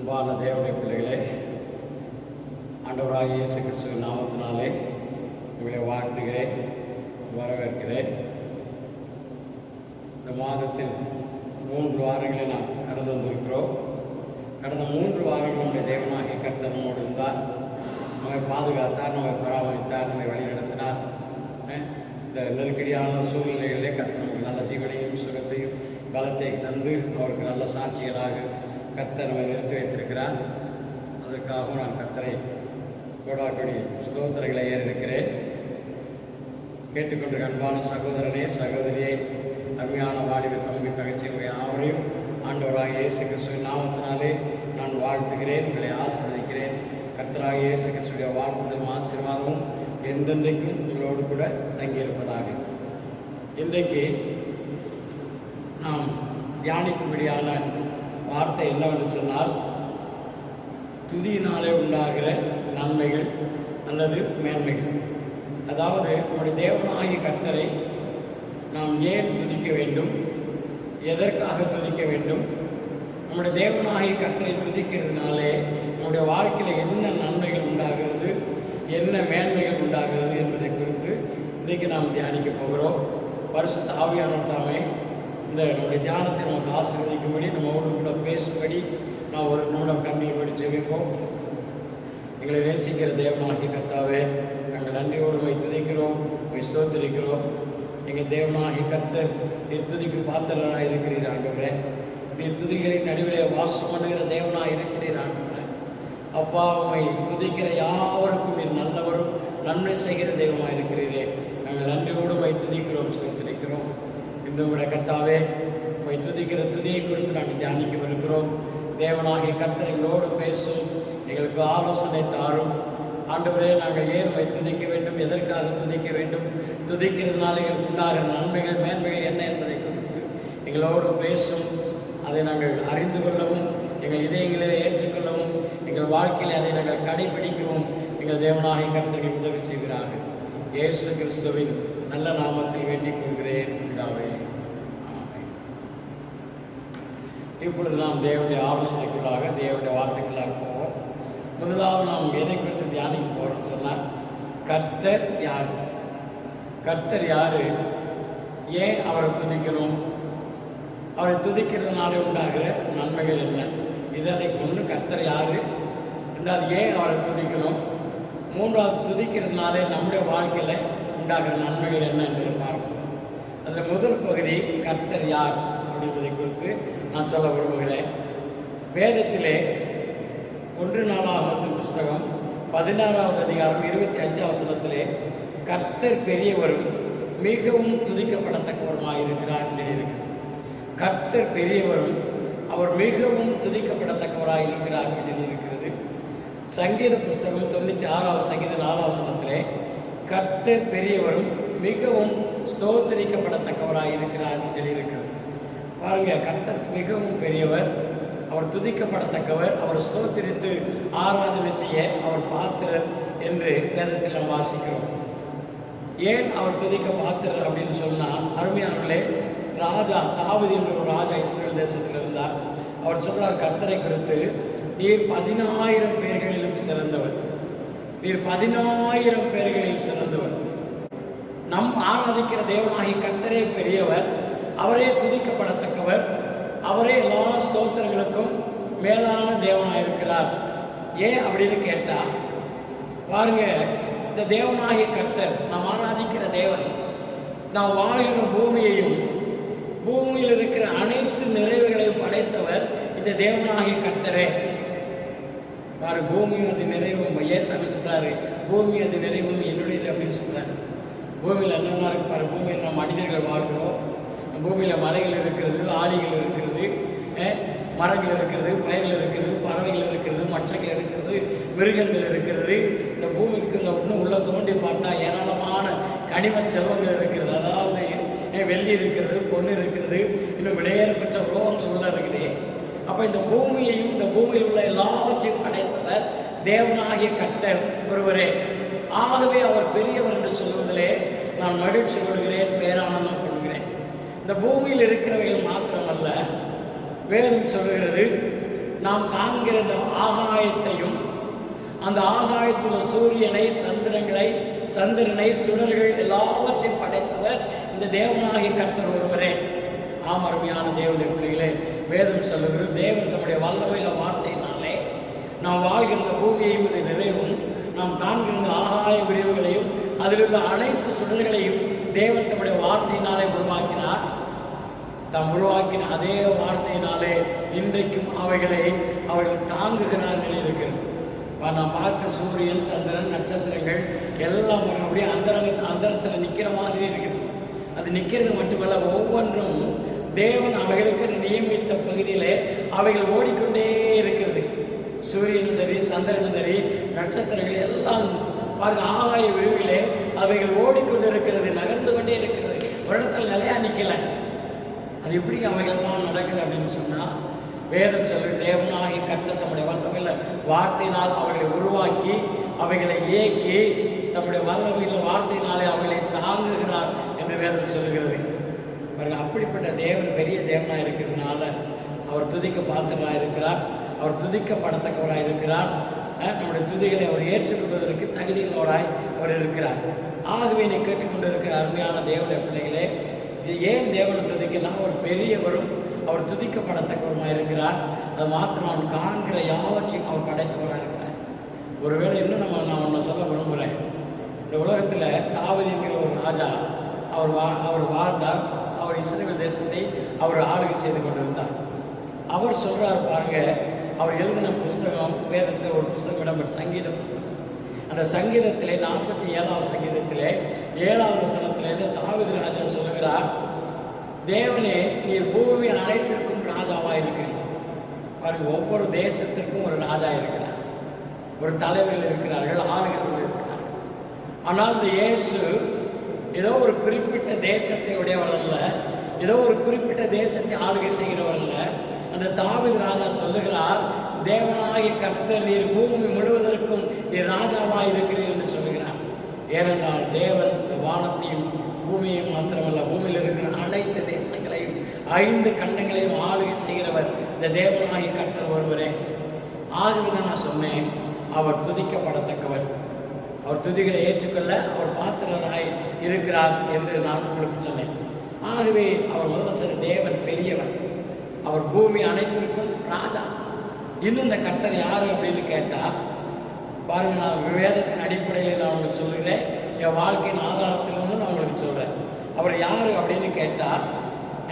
அன்பான தேவனுடைய பிள்ளைகளே, ஆண்டவராகிய இயேசு கிறிஸ்துவின் நாமத்தினாலே உங்களை வாழ்த்துகிறேன், வரவேற்கிறேன். இந்த மாதத்தில் 3 வாரங்களை நாம் கடந்து வந்திருக்கிறோம். கடந்த 3 வாரங்கள் நம்முடைய தேவனாகிய கர்த்தர் நம்மோடு இருந்தார், நம்மை பாதுகாத்தார், நம்மை பராமரித்தார், நம்மை வழிநடத்தினார். இந்த நெருக்கடியான சூழ்நிலைகளிலே கர்த்தர் நமக்கு நல்ல ஜீவனையும் சுகத்தையும் பலத்தை தந்து அவருக்கு நல்ல சாட்சிகளாக கர்த்தர் நம்மை நிறுத்தி வைத்திருக்கிறார். அதற்காகவும் நான் கர்த்தரை கோடாக்கொடி ஸ்தோத்திரங்களை ஏறிருக்கிறேன். கேட்டுக்கொண்டிருக்க அன்பான சகோதரனே, சகோதரியை, அருமையான வாலிப தம்பி தகச்சியுடைய யாவரையும் ஆண்டவராகிய இயேசு கிறிஸ்துவின் நாமத்தினாலே நான் வாழ்த்துகிறேன், உங்களை ஆசீர்வதிக்கிறேன். கர்த்தராகிய இயேசு கிறிஸ்துடைய வாழ்த்துதலும் ஆசீர்வாதமும் என்றென்றைக்கும் உங்களோடு கூட தங்கியிருப்பதாக. இன்றைக்கு நாம் தியானிக்கும்படியான வார்த்தை என்னவென்று சொன்னால், துதியினாலே உண்டாகிற நன்மைகள் அல்லது மேன்மைகள். அதாவது நம்முடைய தேவனாகிய கர்த்தரை நாம் ஏன் துதிக்க வேண்டும், எதற்காக துதிக்க வேண்டும், நம்முடைய தேவனாகிய கர்த்தரை துதிக்கிறதுனாலே நம்முடைய வாழ்க்கையில் என்ன நன்மைகள் உண்டாகிறது, என்ன மேன்மைகள் உண்டாகிறது என்பதை குறித்து இன்றைக்கு நாம் தியானிக்க போகிறோம். பரிசுத்த ஆவியானவர் தாமே இந்த நம்முடைய தியானத்தை நமக்கு ஆசீர்வதிக்கும்படி, நம்மோடு கூட பேசும்படி நான் ஒரு நிமிடம் கண்ணில் போய் ஜெபிப்போம். எங்களை நேசிக்கிற தேவனாகிய கர்த்தாவே, நாங்கள் நன்றியோடு துதிக்கிறோம், ஸ்தோத்திரிக்கிறோம். எங்கள் தேவனாகிய கர்த்தர் நீர் துதிக்கு பாத்திரராக இருக்கிறீர் ஆண்டவரே. நீர் துதிகளின் நடுவிலே வாசம் பண்ணுகிற தேவனாக இருக்கிறீர் ஆண்டவரே. அப்பா, உம்மை துதிக்கிற யாவருக்கும் நீர் நல்லவரும் நன்மை செய்கிற தெய்வமாக இருக்கிறீரே. நாங்கள் நன்றியோடு துதிக்கிறோம், ஸ்தோத்திரிக்கிறோம். இன்னும் கூட கர்த்தாவே, உம்மை துதிக்கிற துதியை குறித்து நாங்கள் தியானிக்கவிருக்கிறோம். தேவனாகிய கர்த்தர் எங்களோடு பேசும், எங்களுக்கு ஆலோசனை தாரும் ஆண்டவரே. நாங்கள் ஏன் உம்மை துதிக்க வேண்டும், எதற்காக துதிக்க வேண்டும், துதிக்கிறதுனால எங்களுக்கு உண்டாகிற நன்மைகள் மேன்மைகள் என்ன என்பதை குறித்து எங்களோடு பேசும். அதை நாங்கள் அறிந்து கொள்ளவும், எங்கள் இதயங்களில் ஏற்றுக்கொள்ளவும், எங்கள் வாழ்க்கையில் அதை நாங்கள் கடைபிடிக்கவும் எங்கள் தேவனாகிய கர்த்தர்கள் உதவி செய்கிறார்கள். இயேசு கிறிஸ்துவின் நல்ல நாமத்தில் வேண்டிக் கொள்கிறேன், பிதாவே. இப்பொழுது நாம் தேவனுடைய ஆலோசனைக்குள்ளாக, தேவனுடைய வார்த்தைக்குள்ளாக போவோம். முதலாவது நாம் எதை குறித்து தியானிக்க போகிறோம்னு சொன்னால், கர்த்தர் யார், கர்த்தர் யார், ஏன் அவரை துதிக்கணும், அவரை துதிக்கிறதுனால உண்டாகிற நன்மைகள் என்ன, இதனை கொண்டு கர்த்தர் யார், ரெண்டாவது ஏன் அவரை துதிக்கணும், மூன்றாவது துதிக்கிறதுனாலே நம்முடைய வாழ்க்கையில் உண்டாகிற நன்மைகள் என்ன என்பதை பார்க்கணும். அதில் முதல் பகுதி கர்த்தர் யார் அப்படின்றதை குறித்து நான் சொல்ல விரும்புகிறேன். வேதத்திலே 1 நாளாகமத்தின் புஸ்தகம் 16வது அதிகாரம் 25ஆம் வசனத்திலே கர்த்தர் பெரியவரும் மிகவும் துதிக்கப்படத்தக்கவருமாய் இருக்கிறார் என்று இருக்கிறது. கர்த்தர் பெரியவரும் அவர் மிகவும் துதிக்கப்படத்தக்கவராய் இருக்கிறார் என்று இருக்கிறது. சங்கீத புஸ்தகம் 96வது சங்கீத 4வது வசனத்திலே கர்த்தர் பெரியவரும் மிகவும் ஸ்தோத்திரிக்கப்படத்தக்கவராய் இருக்கிறார் என்று இருக்கிறது. பாருங்க, கர்த்தர் மிகவும் பெரியவர், அவர் துதிக்கப்படத்தக்கவர், அவர் ஸ்தோத்திரித்து ஆராதனை செய்ய அவர் பாத்திரர் என்று வேதத்தில் நாம் வாசிக்கிறோம். ஏன் அவர் துதிக்க பாத்திரர் அப்படின்னு சொன்னால், அருமையானவர்களே, ராஜா தாவீது என்ற ஒரு ராஜா இஸ்ரேல் தேசத்தில் இருந்தார். அவர் சொல்றார் கர்த்தரை குறித்து, நீர் 10,000 பேர்களிலும் சிறந்தவர், நீர் 10,000 பேர்களில் சிறந்தவர். நம் ஆராதிக்கிற தேவனாகி கர்த்தரே பெரியவர், அவரே துதிக்கப்படத்தக்கவர், அவரே எல்லா ஸ்தோத்திரங்களுக்கும் மேலான தேவனாக இருக்கிறார். ஏன் அப்படின்னு கேட்டால், பாருங்க, இந்த தேவனாகிய கர்த்தர், நாம் ஆராதிக்கிற தேவன், நாம் வாழ்கிற பூமியையும் பூமியில் இருக்கிற அனைத்து நிறைவுகளையும் படைத்தவர் இந்த தேவனாகிய கர்த்தரே. பாரு, பூமியும் அது நிறைவும், ஏசாமி சொல்றாரு, பூமி அது நிறைவும் என்னுடையது அப்படின்னு சொல்றாரு. பூமியில் என்னென்ன இருக்கு பாரு, பூமியில் நம்ம மனிதர்கள் வாழ்கிறோம், பூமியில் மலைகள் இருக்கிறது, ஆளிகள் இருக்கிறது, மரங்கள் இருக்கிறது, பயிர்கள் இருக்கிறது, பறவைகள் இருக்கிறது, மச்சங்கள் இருக்கிறது, மிருகங்கள் இருக்கிறது. இந்த பூமிக்குள்ள இன்னும் உள்ள தோண்டி பார்த்தா ஏராளமான கனிம செல்வங்கள் இருக்கிறது. அதாவது வெள்ளி இருக்கிறது, பொண்ணு இருக்கிறது, இன்னும் விலையேறப்பெற்ற உலோகங்கள் உள்ள இருக்குது. அப்போ இந்த பூமியையும் இந்த பூமியில் உள்ள எல்லாவற்றையும் படைத்தவர் தேவனாகிய கர்த்தர் ஒருவரே. ஆகவே அவர் பெரியவர் என்று சொல்வதிலே நான் மகிழ்ச்சி கொள்கிறேன், பேரானந்தம் கொள்கிறேன். இந்த பூமியில் இருக்கிறவைகள் மாத்திரமல்ல, வேதம் சொல்லுகிறது நாம் காண்கிற இந்த ஆகாயத்தையும் அந்த ஆகாயத்துள்ள சூரியனை, சந்திரனை, சுடர்கள் எல்லாவற்றையும் படைத்தவர் இந்த தேவனாகிய கர்த்தர் ஒருவரே. அருமையான தேவனுடைய பிள்ளைகளே, வேதம் சொல்லுகிறது, தேவன் தம்முடைய வல்லமையில வார்த்தையினாலே நாம் வாழ்கிற பூமியையும் இது நிறைவும், நாம் காண்கிற ஆகாய விரிவுகளையும் அதில் உள்ள அனைத்து சுடர்களையும் தேவன் தம்முடைய வார்த்தையினாலே உருவாக்கினார். தாம் உருவாக்கின அதே வார்த்தையினாலே இன்றைக்கும் அவைகளை அவர்கள் தாங்குகிறார்கள் இருக்கிறது. நான் பார்க்க சூரியன், சந்திரன், நட்சத்திரங்கள் எல்லாம் அப்படியே அந்தரத்தில் நிற்கிற மாதிரி இருக்குது. அது நிற்கிறது மட்டுமல்ல, ஒவ்வொன்றும் தேவன் அவைகளுக்கு நியமித்த பகுதியிலே அவைகள் ஓடிக்கொண்டே இருக்கிறது. சூரியனும் சரி, சந்திரனும் சரி, நட்சத்திரங்கள் எல்லாம் பாருங்க, ஆகாய விரிவிலே அவைகள் ஓடிக்கொண்டு இருக்கிறது, நகர்ந்து கொண்டே இருக்கிறது. ஒரு இடத்துல நிலையா நிற்கல. அது எப்படி அவைகள்லாம் நடக்குது அப்படின்னு சொன்னால், வேதம் சொல்லி தேவனாகி கர்த்தர் தம்முடைய வல்லமையில வார்த்தையினால் அவைகளை உருவாக்கி அவைகளை இயக்கி தம்முடைய வல்லமையில வார்த்தையினாலே அவைகளை தாங்குகிறார் என்று வேதம் சொல்லுகிறது. பாருங்க, அப்படிப்பட்ட தேவன் பெரிய தேவனாக இருக்கிறதுனால அவர் துதிக்க பாத்திரராக இருக்கிறார், அவர் துதிக்கப்படத்தக்கவராக இருக்கிறார். நம்முடைய துதிகளை அவர் ஏற்றுக்கொள்வதற்கு தகுதியுள்ளவராய் அவர் இருக்கிறார். ஆகவே நீ கேட்டுக்கொண்டு இருக்கிற அருமையான தேவனுடைய பிள்ளைகளே, இது ஏன் தேவனை துதிக்கனா, ஒரு பெரியவரும் அவர் துதிக்கப்படத்தக்கவருமாக இருக்கிறார். அது மாத்திரம் அவன் காண்கிற யாவற்றையும் அவர் படைத்தவராக இருக்கிறார். ஒருவேளை இன்னும் நான் ஒன்று சொல்ல விரும்புகிறேன். இந்த உலகத்தில் தாவீதுங்கிற ஒரு ராஜா அவர் வாழ்ந்தார். அவர் இஸ்ரவேல் தேசத்தை அவர் ஆளுகை செய்து கொண்டிருந்தார். அவர் சொல்கிறார் பாருங்க, அவர் எழுதின புஸ்தகம், வேதத்தில் ஒரு புஸ்தகம் இடம்பெற்ற சங்கீத புஸ்தகம். அந்த சங்கீதத்திலே 47வது சங்கீதத்திலே 7வது வசனத்திலேருந்து தாவீது ராஜா சொல்லுகிறார், தேவனே நீர் பூமி அனைத்திற்கும் ராஜாவாக இருக்கிறீர். பாருங்க, ஒவ்வொரு தேசத்திற்கும் ஒரு ராஜா இருக்கிறார், ஒரு தலைவர்கள் இருக்கிறார்கள், ஆளுநர்கள் இருக்கிறார்கள். ஆனால் இந்த இயேசு ஏதோ ஒரு குறிப்பிட்ட தேசத்தை உடையவர் அல்ல, ஏதோ ஒரு குறிப்பிட்ட தேசத்தை ஆளுகை செய்கிறவர் அல்ல. அந்த தாவீது ராஜா சொல்லுகிறார், தேவனாகிய கர்த்தர் நீர் பூமி முழுவதற்கும் நீர் ராஜாவாக இருக்கிறீர் என்று சொல்லுகிறார். ஏனென்றால் தேவன் இந்த வானத்தையும் பூமியையும் மாத்திரமல்ல, பூமியில் இருக்கிற அனைத்து தேசங்களையும் 5 கண்டங்களையும் ஆளுகை செய்கிறவர் இந்த தேவனாகிய கர்த்தர் ஒருவரே. ஆகவேதான் நான் சொன்னேன், அவர் துதிக்கப்படத்தக்கவர், அவர் துதிகளை ஏற்றுக்கொள்ள அவர் பாத்திரராய் இருக்கிறார் என்று நான் உங்களுக்கு சொன்னேன். ஆகவே அவர் முதல்ல சொன்ன தேவன் பெரியவர், அவர் பூமி அனைத்திற்கும் ராஜா. இன்னும் இந்த கர்த்தர் யார் அப்படின்னு கேட்டால் பாருங்க, நான் வேதத்தின் அடிப்படையில் நான் உங்களுக்கு சொல்லுகிறேன், என் வாழ்க்கையின் ஆதாரத்திலிருந்து நான் உங்களுக்கு சொல்கிறேன். அவர் யார் அப்படின்னு கேட்டால்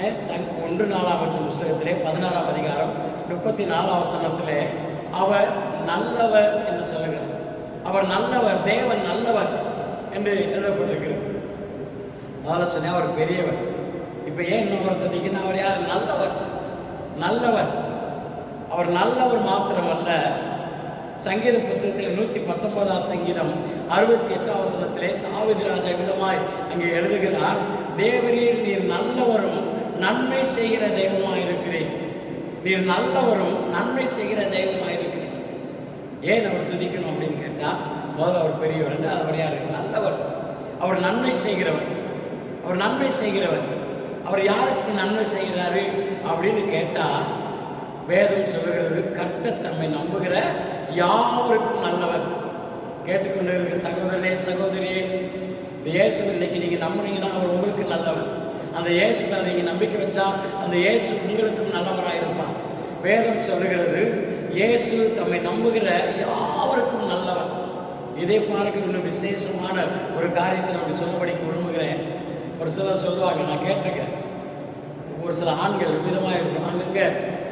1 நாளாகமத்தின் புஸ்தகத்திலே 16ஆம் அதிகாரம் 34ஆம் வசனத்திலே அவர் நல்லவர் என்று சொல்லுகிறார். அவர் நல்லவர், தேவன் நல்லவர் என்று எழுதப்பட்டிருக்கிறது. முதல்ல சொன்னேன் அவர் பெரியவர். இப்போ ஏன் இன்னொரு தந்திக்குன்னா, அவர் யார்? நல்லவர். நல்லவர், அவர் நல்லவர் மாத்திரமல்ல. சங்கீத புஸ்தகத்தில் 119ஆம் சங்கீதம் 68ஆம் வசனத்திலே தாவீது ராஜா விதமாய் அங்கே எழுதுகிறார், தேவரீர் நீர் நல்லவரும் நன்மை செய்கிற தெய்வமாக இருக்கிறீர். நீர் நல்லவரும் நன்மை செய்கிற தெய்வமாக இருக்கிறீர். ஏன் அவர் துதிக்கணும் அப்படின்னு கேட்டால், முதல்ல அவர் பெரியவர் என்று, அவர் யார்? நல்லவர், அவர் நன்மை செய்கிறவர். அவர் நன்மை செய்கிறவர். அவர் யாருக்கு நன்மை செய்கிறாரு அப்படின்னு கேட்டால், வேதம் சொல்லுகிறது, கர்த்தர் தம்மை நம்புகிற யாவருக்கும் நல்லவர். கேட்டுக்கொண்டு இருக்கிற சகோதரனே, சகோதரியே, இந்த இயேசு இன்னைக்கு நீங்கள் நம்புனீங்கன்னா அவர் உங்களுக்கு நல்லவர். அந்த இயேசு மேலே நீங்கள் நம்பிக்கை வச்சா அந்த இயேசு உங்களுக்கும் நல்லவராக இருப்பார். வேதம் சொல்லுகிறது, இயேசு தம்மை நம்புகிற யாவருக்கும் நல்லவர். இதை பார்க்க இன்னும் விசேஷமான ஒரு காரியத்தை நான் சொல்லும்படிக்கு விரும்புகிறேன். ஒரு சிலர் சொல்லுவாங்க, நான் கேட்டிருக்கேன், ஒரு சில ஆண்கள் விதமாக இருக்கும், அங்கங்கே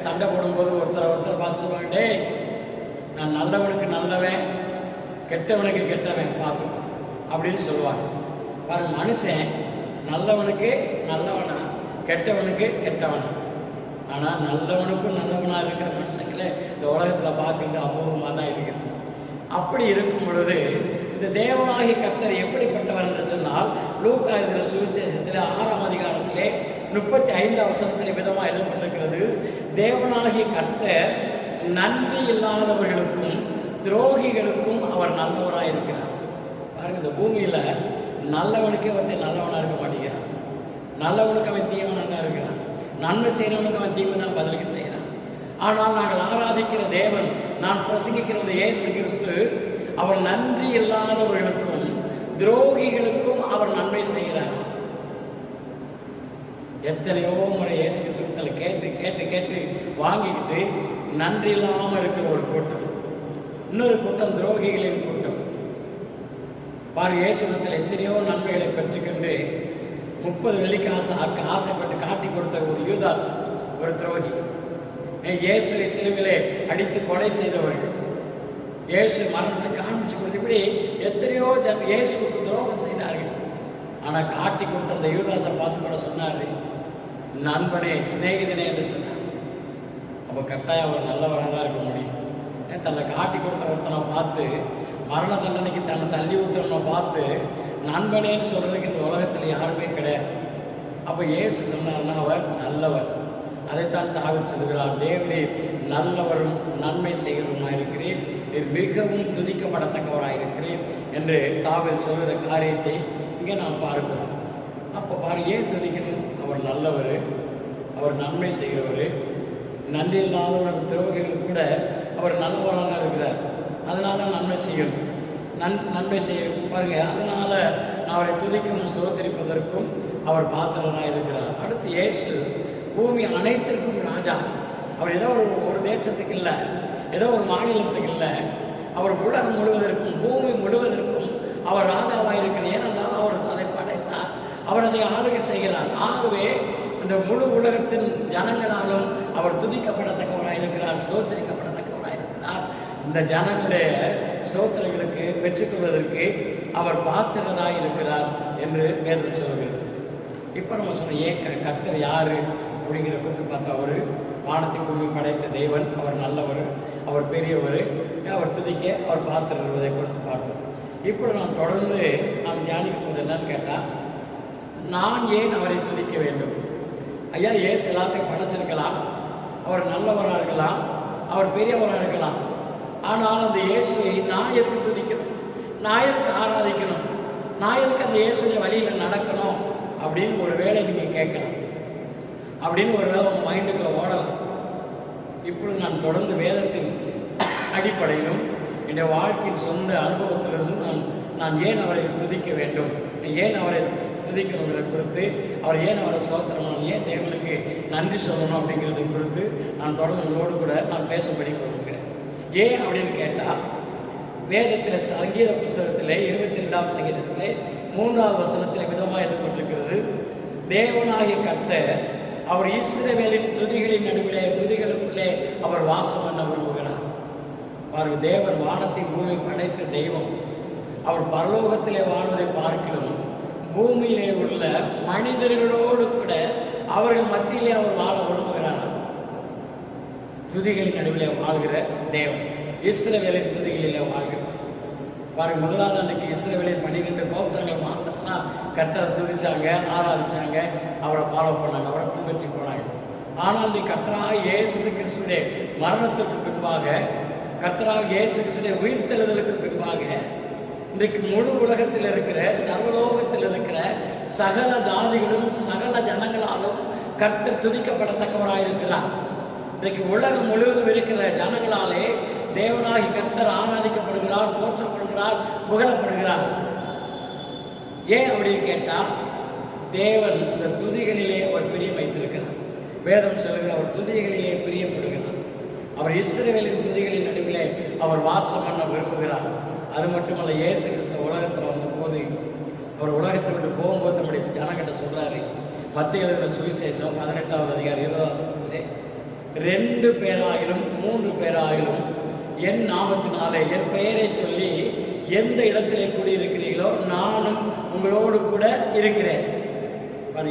சண்டை போடும்போது ஒருத்தர் பார்த்து சொல்லுவாங்க, டேய் நான் நல்லவனுக்கு நல்லவன், கெட்டவனுக்கு கெட்டவன் பார்த்துக்கோ அப்படின்னு சொல்லுவாங்க. பாருங்க, மனுஷன் நல்லவனுக்கு நல்லவனா, கெட்டவனுக்கு கெட்டவனா. ஆனால் நல்லவனுக்கும் நல்லவனாக இருக்கிற மனுஷங்களை இந்த உலகத்தில் பார்க்குறது அபூர்வமாக தான் இருக்குது. அப்படி இருக்கும் பொழுது இந்த தேவனாகிய கர்த்தர் எப்படிப்பட்டவர் என்று சொன்னால், லூக்கா எழுதின சுவிசேஷத்தில் 6ஆம் அதிகாரத்திலே 35ஆம் வசனத்தில் விதமாக எழுதப்பட்டிருக்கிறது, தேவனாகிய கர்த்தர் நன்றி இல்லாதவர்களுக்கும் துரோகிகளுக்கும் அவர் நல்லவராக இருக்கிறார். பாருங்க, இந்த பூமியில் நல்லவனுக்கே ஒருத்தர் நல்லவனாக இருக்க மாட்டேங்கிறான், நல்லவனுக்கு அவன் தீவனாக தான் இருக்கிறான், நன்மை செய்கிறவனுக்கு அவன் தீமை தான் பதிலுக்கு செய்கிறான். ஆனால் நாங்கள் ஆராதிக்கிற தேவன், நான் பிரசங்கிக்கிறது இயேசு கிறிஸ்து, அவர் நன்றி இல்லாதவர்களுக்கும் துரோகிகளுக்கும் அவர் நன்மை செய்கிறார். எத்தனையோ முறை இயேசு கிறிஸ்துவத்தில் கேட்டு கேட்டு கேட்டு வாங்கிக்கிட்டு நன்றி இல்லாமல் இருக்கிற ஒரு கூட்டம், இன்னொரு கூட்டம் துரோகிகளின் கூட்டம். பாரு, இயேசுவத்தில் எத்தனையோ நன்மைகளை பெற்றுக்கொண்டு 30 வெள்ளிக்கு ஆசைப்பட்டு காட்டி கொடுத்த ஒரு யூதாஸ், ஒரு துரோகி. இயேசுவை சிலுவிலே அடித்து கொலை செய்தவர்கள், இயேசு மரணத்தை காமிச்சு கொடுத்து, இப்படி எத்தனையோ இயேசுக்கு துரோகம் செய்தார்கள். ஆனால் காட்டி கொடுத்த அந்த யூதாஸை பார்த்து கூட சொன்னார், நண்பனே, சிநேகிதனே என்று சொன்னார். அப்போ கட்டாயம் அவர் நல்லவராக தான் இருக்க முடியும். தன்னை காட்டி கொடுத்த ஒருத்தனை பார்த்து, மரண தண்டனைக்கு தன்னை தள்ளி விட்டவனை பார்த்து நண்பனேன்னு சொல்கிறதுக்கு இந்த உலகத்தில் யாருமே கிடையாது. அப்போ இயேசு சொன்னார்னா அவர் நல்லவர். அதைத்தான் தாவீது சொல்கிறார், தேவரீர் நல்லவரும் நன்மை செய்கிறவருமாக இருக்கிறீர், நீர் மிகவும் துதிக்கப்படத்தக்கவராக இருக்கிறீர் என்று தாவீது சொல்கிற காரியத்தை இங்கே நாம் பார்க்கிறோம். அப்போ பாரு, ஏன் துதிக்கணும்? அவர் நல்லவர், அவர் நன்மை செய்கிறவர். நன்றி இல்லாதவர்கள் துரோகிகள் கூட அவர் நல்லவராக தான் இருக்கிறார். அதனால நன்மை செய்யணும், நன்மை செய்ய பாருங்க. அதனால் அவரை துதிக்கும் ஸ்தோத்திரிப்பதற்கும் அவர் பாத்திரராக இருக்கிறார். அடுத்து இயேசு பூமி அனைத்திற்கும் ராஜா. அவர் ஏதோ ஒரு தேசத்துக்கு இல்லை, ஏதோ ஒரு மாநிலத்துக்கு இல்லை, அவர் உலகம் முழுவதற்கும் பூமி முழுவதற்கும் அவர் ராஜாவாக இருக்கிறார். ஏனென்றால் அவர் அதை படைத்தார், அவர் அதை ஆளுகை செய்கிறார். ஆகவே இந்த முழு உலகத்தின் ஜனங்களாலும் அவர் துதிக்கப்படத்தக்கவராக இருக்கிறார், ஸ்தோத்திரிக்கப்படத்தக்கவராக இருக்கிறார். இந்த ஜனங்களுடைய ஸ்தோத்திரங்களுக்கு பெற்றுக்கொள்வதற்கு அவர் பாத்திரராக இருக்கிறார் என்று வேதம் சொல்கிறது. இப்போ நம்ம சொன்ன கர்த்தர் யார் அப்படிங்கிற குறித்து பார்த்தா, அவர் வானத்தை பூமி படைத்த தேவன், அவர் நல்லவர், அவர் பெரியவர், அவர் துதிக்க அவர் பாத்திரம் இருப்பதை குறித்து பார்த்தோம். இப்போ நாம் தொடர்ந்து நாம் தியானிக்க போது என்னன்னு கேட்டால், நான் ஏன் அவரை துதிக்க வேண்டும்? ஐயா, இயேசு எல்லாத்தையும் படைச்சிருக்கலாம், அவர் நல்லவராக இருக்கலாம், அவர் பெரியவராக இருக்கலாம். ஆனால் அந்த இயேசுவை நான் எதுக்கு துதிக்கணும், நான் எதுக்கு ஆராதிக்கணும், நான் எதுக்கு அந்த இயேசுடைய வழியில் நடக்கணும் அப்படின்னு ஒரு வேளை நீங்கள் கேட்கலாம். அப்படின்னு ஒரு வேளை உங்கள் மைண்டுக்குள்ளே ஓடலாம். இப்பொழுது நான் தொடர்ந்து வேதத்தின் அடிப்படையிலும் என்னுடைய வாழ்க்கையின் சொந்த அனுபவத்திலிருந்தும் நான் ஏன் அவரை துதிக்க வேண்டும், ஏன் அவரை துதிக்கணுங்கிற குறித்து, அவர் ஏன் அவரை ஸ்தோத்திரம், ஏன் தேவனுக்கு நன்றி சொல்லணும் அப்படிங்கிறது குறித்து நான் தொடர்ந்து உங்களோடு கூட நான் பேசும்படி கொடுக்கிறேன். ஏன் அப்படின்னு கேட்டால், வேதத்தில் சங்கீத புஸ்தகத்தில் 22ஆம் சங்கீதத்திலே 3வது வசனத்தில் விதமாக எழுதப்பட்டிருக்கிறது, தேவனாகிய கர்த்தர் அவர் இஸ்ரவேலின் துதிகளின் நடுவிலே துதிகளுக்குள்ளே அவர் வாசம் பண்ண விரும்புகிறார். பாருங்க, தேவன் வானத்தை பூமி படைத்த தெய்வம். அவர் பரலோகத்திலே வாழ்வதை பார்க்கலும் பூமியிலே உள்ள மனிதர்களோடு கூட அவர்கள் மத்தியிலே அவர் வாழ விரும்புகிறார். துதிகளின் நடுவிலே வாழ்கிற தேவன், இஸ்ரவேலின் துதிகளிலே வாழ்கிறார். பாருங்க, முதலாவது அன்னைக்கு இஸ்ரவேலின் 12 கோத்திரங்கள் மாத்திரம்தான் கர்த்தரை துதிச்சாங்க, ஆராதிச்சாங்க, அவரை ஃபாலோ பண்ணாங்க, அவரை பின்பற்றி போனாங்க. ஆனால் இன்றைக்கு கர்த்தராக இயேசு கிறிஸ்துடைய மரணத்துக்கு பின்பாக, கர்த்தராக இயேசு கிறிஸ்துடைய உயிர்த்தெழுதலுக்கு பின்பாக, இன்றைக்கு முழு உலகத்தில் இருக்கிற, சர்வலோகத்தில் இருக்கிற சகல ஜாதிகளும் சகல ஜனங்களாலும் கர்த்தர் துதிக்கப்படத்தக்கவராக இருக்கிறார். இன்றைக்கு உலகம் முழுவதும் இருக்கிற ஜனங்களாலே தேவனாகி கர்த்தர் ஆராதிக்கப்படுகிறார், போற்றப்படுகிறார், புகழப்படுகிறார். ஏன் அப்படின்னு கேட்டால், தேவன் அந்த துதிகளிலே ஒரு பிரியம் வைத்திருக்கிறார். வேதம் சொல்லுகிற அவர் துதிகளிலே பிரியப்படுகிறார். அவர் இஸ்ரவேலின் துதிகளின் நடுவிலே அவர் வாசம் பண்ண விரும்புகிறார். அது மட்டுமல்ல, இயேசு கிறிஸ்து உலகத்தில் வந்த போது, அவர் உலகத்தை விட்டு போகும்போது நம்முடைய ஜனங்கிட்ட சொல்கிறாரு, மத்திய எழுதின சுவிசேஷம் 18வது அதிகாரம் 20வது வசனத்திலே, 2 பேராயிலும் 3 பேராயிலும் என் நாமத்தினாலே, என் பெயரை சொல்லி எந்த இடத்திலே கூடியிருக்கிறீர்களோ நானும் உங்களோடு கூட இருக்கிறேன்.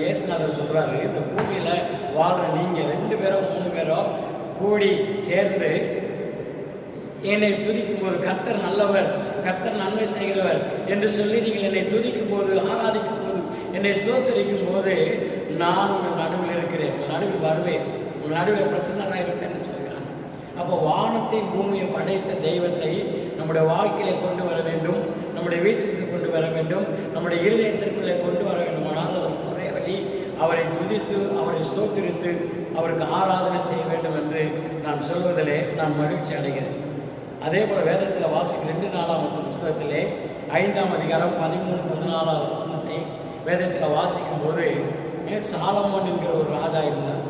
இயேசுநாதர் சொல்கிறாரு, இந்த பூமியில் வாழ்கிற நீங்கள் 2 பேரோ 3 பேரோ கூடி சேர்ந்து என்னை துதிக்கும் போது, கர்த்தர் நல்லவர், கர்த்தர் நன்மை செய்கிறவர் என்று சொல்லி நீங்கள் என்னை துதிக்கும் போது, ஆராதிக்கும் போது, என்னை ஸ்தோத்தரிக்கும் போது, நான் உங்கள் நடுவில் இருக்கிறேன், உங்கள் நடுவில் வருவேன், உங்கள் நடுவில் பிரசன்னராக இருப்பேன் என்று சொல்கிறார். அப்போ வானத்தை பூமியை படைத்த தெய்வத்தை நம்முடைய வாழ்க்கையிலே கொண்டு வர வேண்டும், நம்முடைய வீட்டிற்கு கொண்டு வர வேண்டும், நம்முடைய இருதயத்திற்குள்ளே கொண்டு வர வேண்டுமானால் அதற்கு ஒரே வழி அவரை துதித்து அவரை ஸ்தோத்திரித்து அவருக்கு ஆராதனை செய்ய வேண்டும் என்று நான் சொல்வதிலே நான் மகிழ்ச்சி அடைகிறேன். அதே போல் வேதத்தில் வாசிக்க 2 புஸ்தகத்திலே 5ஆம் அதிகாரம் 13-14 வசனத்தை வேதத்தில் வாசிக்கும் போது சாலமோன் என்கிற ஒரு ராஜா இருந்தார்.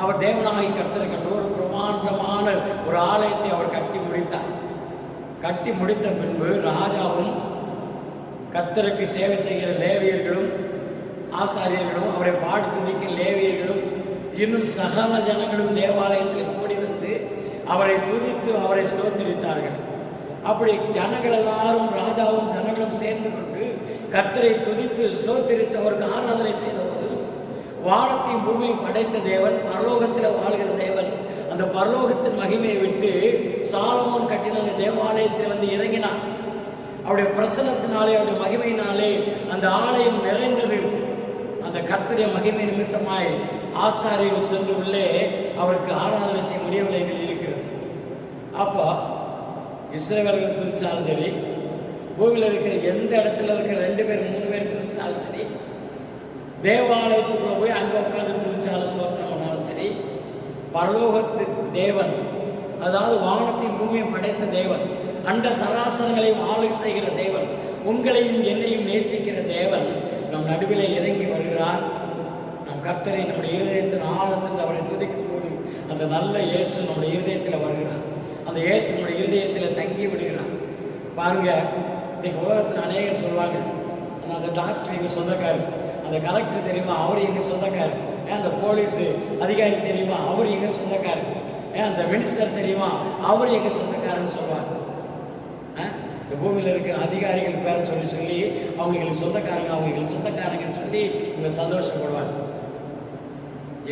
அவர் தேவனாகிய கர்த்தருக்கு ஒரு பிரமாண்டமான ஒரு ஆலயத்தை அவர் கட்டி முடித்தார். கட்டி முடித்த பின்பு ராஜாவும் கர்த்தருக்கு சேவை செய்கிற லேவியர்களும் ஆசாரியர்களும் அவரை பாடி துதிக்க லேவியர்களும் இன்னும் சகல ஜனங்களும் தேவாலயத்தில் கூடி வந்து அவரை துதித்து அவரை ஸ்தோத்திரித்தார்கள். அப்படி ஜனங்கள் எல்லாரும் ராஜாவும் ஜனங்களும் சேர்ந்து கொண்டு கர்த்தரை துதித்து ஸ்தோத்திரித்து அவருக்கு ஆராதனை செய்தபோது வானத்தையும் பூமியும் படைத்த தேவன், பரலோகத்தில் வாழ்கிற தேவன், அந்த பரலோகத்தின் மகிமையை விட்டு சாலமோன் கட்டின அந்த தேவாலயத்தில் வந்து இறங்கினார். அவருடைய பிரசன்னத்தினாலே அவருடைய மகிமையினாலே அந்த ஆலயம் நிறைந்தது. அந்த கர்த்தருடைய மகிமை நிமித்தமாய் ஆசாரியர்கள் சென்று உள்ளே அவருக்கு ஆராதனை செய்ய முடியவில்லைகள் இருக்கிறது. அப்போ இஸ்ரவேலர்கள் துதிச்சாலும் சரி, பூமியில் இருக்கிற எந்த இடத்துல இருக்கிற 2 பேர் 3 பேர் துதிச்சாலும் சரி, தேவாலயத்துக்குள்ள போய் அங்கே உட்காந்து துதிச்சாலும் ஸ்தோத்திரம் பண்ணாலும் சரி, பரலோகத்து தேவன், அதாவது வானத்தையும் பூமியை படைத்த தேவன், அண்ட சராசரங்களையும் ஆளுகை செய்கிற தேவன், உங்களையும் என்னையும் நேசிக்கிற தேவன் நம் நடுவிலே இறங்கி வருகிறார். நம் கர்த்தரை நம்முடைய இருதயத்தின் ஆழத்தில் அவரை துதிக்கும் போது அந்த நல்ல இயேசு நம்முடைய இருதயத்தில் வருகிறார். அந்த இயேசு நம்முடைய இருதயத்தில் தங்கி விடுகிறார். பாருங்க, இன்னைக்கு உலகத்தில் அநேகர் சொல்லுவாங்க, அந்த டாக்டர் எங்கள் சொந்தக்காரர், அந்த கலெக்டர் தெரியுமா அவர் எங்கள் சொந்தக்காரர், அந்த போலீஸு அதிகாரி தெரியுமா அவர் எங்கள் சொந்தக்காரர், அந்த மினிஸ்டர் தெரியுமா அவர் எங்கள் சொந்தக்காரன்னு சொல்லுவாங்க. இந்த பூமியில் இருக்கிற அதிகாரிகள் பேரை சொல்லி சொல்லி அவங்க எங்களுக்கு சொந்தக்காரங்க, அவங்க எங்களுக்கு சொந்தக்காரங்கன்னு சொல்லி இவங்க சந்தோஷப்படுவாங்க.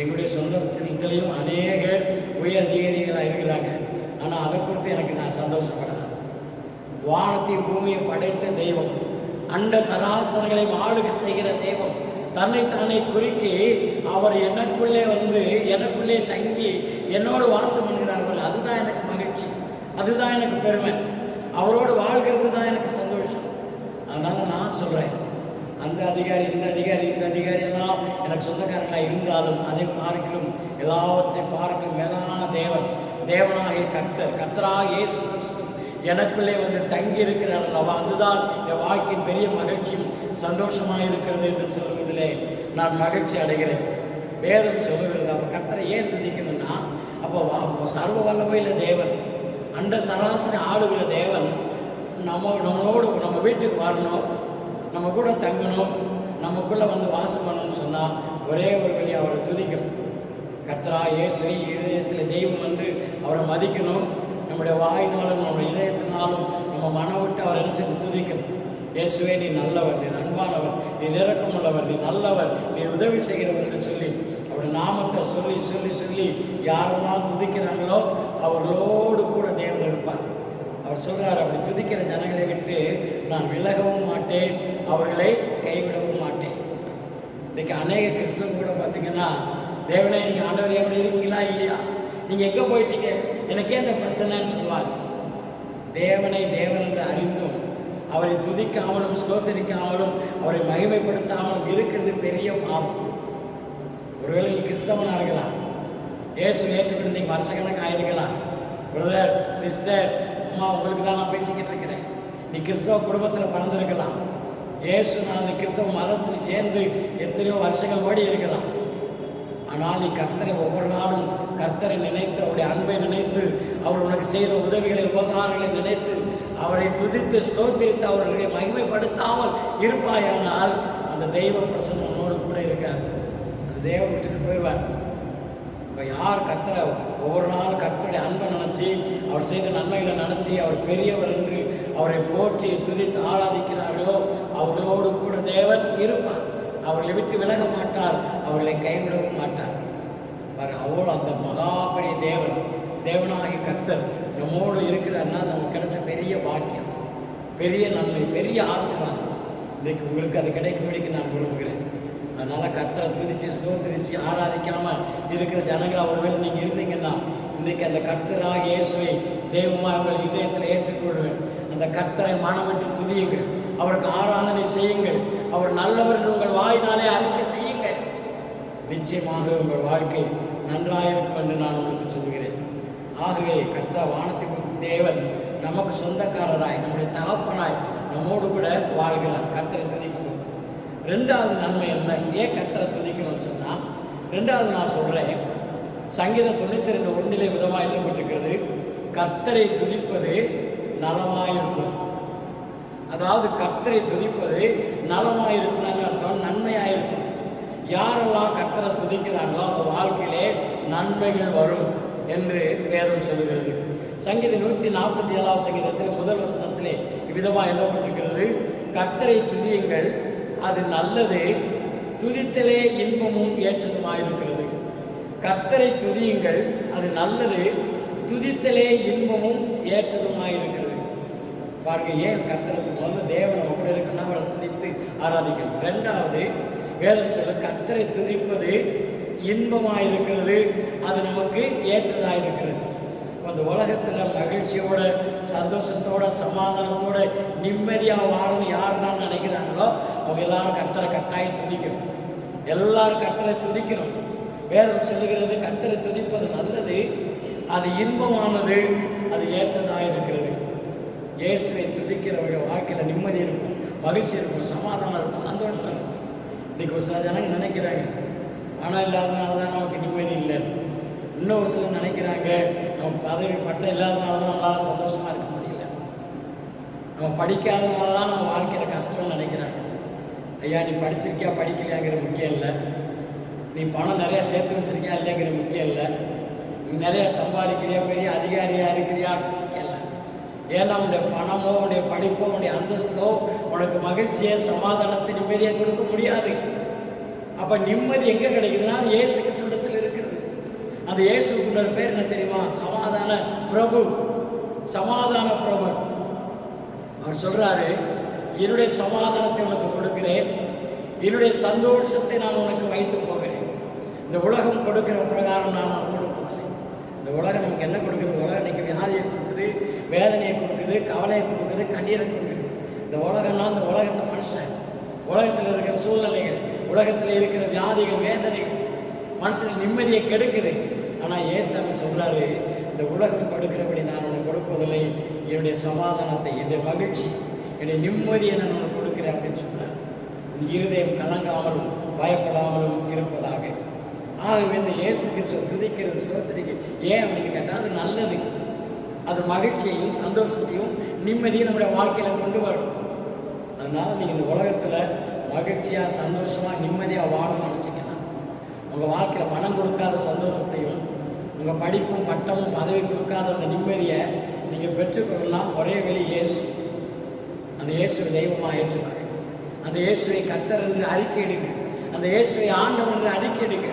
எங்களுடைய சொந்தத்திலையும் அநேக உயர் அதிகாரிகளாக இருக்கிறாங்க. ஆனால் அதை குறித்து எனக்கு நான் சந்தோஷப்படலாம். வானத்தையும் பூமியை படைத்த தெய்வம், அண்ட சராசரங்களையும் ஆளுகை செய்கிற தெய்வம், தன்னைத்தானே குறுக்கி அவர் எனக்குள்ளே வந்து எனக்குள்ளே தங்கி என்னோடு வாசம் பண்ணுகிறார்கள். அதுதான் எனக்கு மகிழ்ச்சி, அதுதான் எனக்கு பெருமை. அவரோடு வாழ்கிறது தான் எனக்கு சந்தோஷம். அதனால் நான் சொல்கிறேன், அந்த அதிகாரி இந்த அதிகாரி இந்த அதிகாரி எல்லாம் எனக்கு சொந்தக்காரங்களாக இருந்தாலும் அதை பார்க்கலும் எல்லாவற்றையும் பார்க்கலும் மேலான தேவன், தேவனாகிய கர்த்தராக இயேசு கிறிஸ்து எனக்குள்ளே வந்து தங்கி இருக்கிறார் அல்லவா, அதுதான் என் வாழ்க்கையின் பெரிய மகிழ்ச்சியும் சந்தோஷமாக இருக்கிறது என்று சொல்வதிலே நான் மகிழ்ச்சி அடைகிறேன். வேதம் சொல்லுகிறது, அப்போ கர்த்தரை ஏன் துதிக்கணும்னா, அப்போ சர்வ வல்லமையில் தேவன், அண்ட சராசரி ஆளுகிற தேவன் நம்மளோடு நம்ம வீட்டுக்கு வரணும், நம்ம கூட தங்கணும், நமக்குள்ளே வந்து வாசம் பண்ணணும்னு சொன்னால் ஒரே ஒரு வழி அவரை துதிக்கணும். கர்த்தரா இயேசுவை இதயத்தில் தெய்வம் வந்து அவரை மதிக்கணும். நம்முடைய வாயினாலும் நம்முடைய இதயத்தினாலும் நம்ம மனம் விட்டு அவரை என்ன செய்ய துதிக்கணும். இயேசுவே நீ நல்லவர், நீ அன்பானவர், நீ இரக்கமுள்ளவர், நீ நல்லவர், நீ உதவி செய்கிறவர் என்று சொல்லி அவருடைய நாமத்தை சொல்லி சொல்லி சொல்லி யாரெல்லாம் துதிக்கிறாங்களோ அவர்களோடு கூட தேவன் இருப்பார். அவர் சொல்கிறார், அப்படி துதிக்கிற ஜனங்களை விட்டு நான் விலகவும் மாட்டேன், அவர்களை கைவிடவும் மாட்டேன். இன்றைக்கி அநேக கிறிஸ்தவம் கூட பார்த்திங்கன்னா, தேவனை நீங்கள் ஆண்டவர் எப்படி இருக்கீங்களா இல்லையா, நீங்கள் எங்கே போயிட்டீங்க, எனக்கே இந்த பிரச்சனைன்னு சொல்லுவாங்க. தேவனை தேவன் என்று அறிந்தும் அவரை துதிக்காமலும் ஸ்தோத்தரிக்காமலும் அவரை மகிமைப்படுத்தாமலும் இருக்கிறது பெரிய பாவம். ஒருவேளை கிறிஸ்தவனாக இருக்கலாம், இயேசு ஏற்றுக்கிட்டு நீங்கள் வருஷக்கணக்காக இருக்கலாம். பிரதர் சிஸ்டர் அம்மா, உங்களுக்கு தான் நான் பேசிக்கிட்டு இருக்கிறேன். நீ கிறிஸ்தவ குடும்பத்தில் பிறந்திருக்கலாம், இயேசு நான் கிறிஸ்தவ மதத்தில் சேர்ந்து எத்தனையோ வருஷங்கள் ஓடி இருக்கலாம். ஆனால் நீ கர்த்தரை ஒவ்வொரு நாளும் கர்த்தரை நினைத்து அவருடைய அன்பை நினைத்து அவர் உனக்கு செய்த உதவிகளை உபகாரங்களை நினைத்து அவரை துதித்து ஸ்தோத்திரித்து அவர்களை மகிமைப்படுத்தாமல் இருப்பாயானால் அந்த தெய்வ பிரசன்னம் உன்னோடு கூட இருக்காது. அந்த தெய்வம் விட்டுட்டு போயிடுவார். இப்போ யார் கர்த்தரை ஒவ்வொரு நாளும் கர்த்தருடைய அன்பை நினச்சி அவர் செய்த நன்மைகளை நினச்சி அவர் பெரியவர் என்று அவரை போற்றி துதித்து ஆராதிக்கிறார்களோ அவர்களோடு கூட தேவன் இருப்பார். அவர்களை விட்டு விலக மாட்டார், அவர்களை கைவிடவும் மாட்டார். அவ்வளோ அந்த மகா பெரிய தேவனாகிய கர்த்தர் நம்மோடு இருக்கிறார்னா நமக்கு கிடைச்ச பெரிய பாக்கியம், பெரிய நன்மை, பெரிய ஆசீர்வாதம். இன்றைக்கு உங்களுக்கு அது கிடைக்கும்படிக்கு நான் விரும்புகிறேன். அதனால் கர்த்தரை துதித்து ஸ்தோத்திரித்து ஆராதிக்காமல் இருக்கிற ஜனங்கள் ஒருவேளை நீங்கள் இருந்தீங்கன்னா இன்றைக்கி அந்த கர்த்தராக இயேசுவை தெய்வமாக உங்கள் இதயத்தில் ஏற்றுக்கொள்வேன். அந்த கர்த்தரை மனமிட்டு துதியுங்கள், அவருக்கு ஆராதனை செய்யுங்கள், அவர் நல்லவர் என்று உங்கள் வாயினாலே அறிக்கை செய்யுங்கள். நிச்சயமாக உங்கள் வாழ்க்கை நன்றாயிருக்கும் என்று நான் உங்களுக்கு சொல்கிறேன். ஆகவே கர்த்தர் வானத்தின் தேவன் நமக்கு சொந்தக்காரராய், நம்முடைய தகப்பனாய் நம்மோடு கூட வாழ்கிறார் கர்த்தரை துதிக்கும் போது. ரெண்டாவது நன்மை என்ன? ஏன் கர்த்தரை துதிக்கணும்னு சொன்னால், ரெண்டாவது நான் சொல்கிறேன், சங்கீதம் 92:1 விதமாக எழுதப்பட்டிருக்கிறது, கர்த்தரை துதிப்பது நலமாயிருக்கும். அதாவது கர்த்தரை துதிப்பது நலமாயிருக்கும் அர்த்தம், நன்மையாயிருக்கும். யாரெல்லாம் கர்த்தரை துதிக்கிறாங்களோ அவங்க வாழ்க்கையிலே நன்மைகள் வரும் என்று வேதம் சொல்லுகிறது. சங்கீதம் 147 சங்கீதத்தில் முதல் வசனத்திலே இவ்விதமாக எழுதப்பட்டிருக்கிறது, கர்த்தரை துதியுங்கள், அது நல்லது, துதித்தலே இன்பமும் ஏற்றதுமாயிருக்கிறது. கர்த்தரை துதியுங்கள், அது நல்லது, துதித்தலே இன்பமும் ஏற்றதுமாயிருக்கிறது. பாருங்க, ஏன் கர்த்தருக்கு முதல்ல தேவன் நம்ம கூட இருக்குன்னா அவரை துதித்து ஆராதிக்கணும். ரெண்டாவது வேதம் சொல்ல கர்த்தரை துதிப்பது இன்பமாயிருக்கிறது, அது நமக்கு ஏற்றதாயிருக்கிறது. அந்த உலகத்தில் மகிழ்ச்சியோட, சந்தோஷத்தோட, சமாதானத்தோட, நிம்மதியாக வாழணும் யாருன்னு நினைக்கிறாங்களோ அவங்க எல்லாரும் கர்த்தரை கட்டாயம் துதிக்கணும். எல்லாரும் கர்த்தரை துதிக்கணும். வேதம் சொல்லுகிறது கர்த்தரை துதிப்பது நல்லது, அது இன்பமானது, அது ஏற்றதாயிருக்கிறது. இயேசுவை துதிக்கிறவங்க வாழ்க்கையில் நிம்மதி இருக்கும், மகிழ்ச்சி இருக்கும், சமாதானம் இருக்கும், சந்தோஷம் இருக்கும். இன்றைக்கி ஒரு சில ஜனங்க நினைக்கிறாங்க பணம் இல்லாதனால தான் நமக்கு நிம்மதி இல்லை. இன்னொரு சிலர் நினைக்கிறாங்க நம்ம பதவி பட்டம் இல்லாதனால தான் நம்மளால் சந்தோஷமாக இருக்க முடியல, நம்ம படிக்காதனால தான் நம்ம வாழ்க்கையில் கஷ்டம்னு நினைக்கிறாங்க. ஐயா, நீ படிச்சிருக்கியா படிக்கலையாங்கிற முக்கியம் இல்லை, நீ பணம் நிறையா சேர்த்து வச்சிருக்கியா இல்லைங்கிற முக்கியம் இல்லை, நீ நிறையா சம்பாதிக்கிறியா, பெரிய அதிகாரியாக இருக்கிறியா முக்கியம் இல்லை. ஏன்னா உன்னுடைய பணமோ, உன்னுடைய படிப்போ, உன்னுடைய அந்தஸ்தோ உனக்கு மகிழ்ச்சியை, சமாதானத்தை, நிம்மதியை கொடுக்க முடியாது. அப்போ நிம்மதி எங்கே கிடைக்குதுன்னா அது இயேசு கிறிஸ்துவிடத்தில் இருக்கிறது. அந்த இயேசுக்குள்ள பேர் என்ன தெரியுமா? சமாதான பிரபு. சமாதான பிரபு. அவர் சொல்றாரு, என்னுடைய சமாதானத்தை உனக்கு கொடுக்கிறேன், என்னுடைய சந்தோஷத்தை நான் உனக்கு வைத்து போகிறேன். இந்த உலகம் கொடுக்கிற பிரகாரம் நான் உனக்கு கொடுப்பதில்லை. இந்த உலகம் நமக்கு என்ன கொடுக்குது? உலகம் இன்னைக்கு வியாதியை கொடுக்குது, வேதனையை கொடுக்குது, கவலையை கொடுக்குது, கண்ணீரை கொடுக்குது. இந்த உலகம்னா இந்த உலகத்தை மனுஷன், உலகத்தில் இருக்கிற சூழ்நிலைகள், உலகத்தில் இருக்கிற வியாதிகள், வேதனைகள் மனுஷன் நிம்மதியை கெடுக்குது. ஆனால் இயேசுவை சொல்கிறாரு, இந்த உலகம் கொடுக்கிறபடி நான் உனக்கு கொடுப்பதில்லை, என்னுடைய சமாதானத்தை, என்னுடைய மகிழ்ச்சி, என்னுடைய நிம்மதியை நான் உனக்கு கொடுக்கிறேன் அப்படின்னு சொல்கிறார். உன் இருதயம் கலங்காமலும் பயப்படாமலும் இருப்பதாக. ஆகவே இந்த இயேசு கிறிஸ்துவ துதிக்கிறது, சுதந்திரிக்கு ஏன் அப்படின்னு கேட்டால் அது நல்லது, அது மகிழ்ச்சியையும் சந்தோஷத்தையும் நிம்மதியும் நம்முடைய வாழ்க்கையில் கொண்டு வரும். அதனால் நீங்கள் இந்த உலகத்தில் மகிழ்ச்சியாக, சந்தோஷமாக, நிம்மதியாக வாழணும்னு நினச்சிங்கன்னா, உங்கள் வாழ்க்கையில் பணம் கொடுக்காத சந்தோஷத்தையும், உங்கள் படிப்பும் பட்டமும் பதவி கொடுக்காத அந்த நிம்மதியை நீங்கள் பெற்றுக்கொள்ளலாம். ஒரே வழி இயேசு. அந்த இயேசுவை தெய்வமாக ஏற்றுக்கொள், அந்த இயேசுவை கர்த்தர் என்று அறிக்கை எடுக்க, அந்த இயேசுவை ஆண்டவர் என்று அறிக்கை எடுக்க,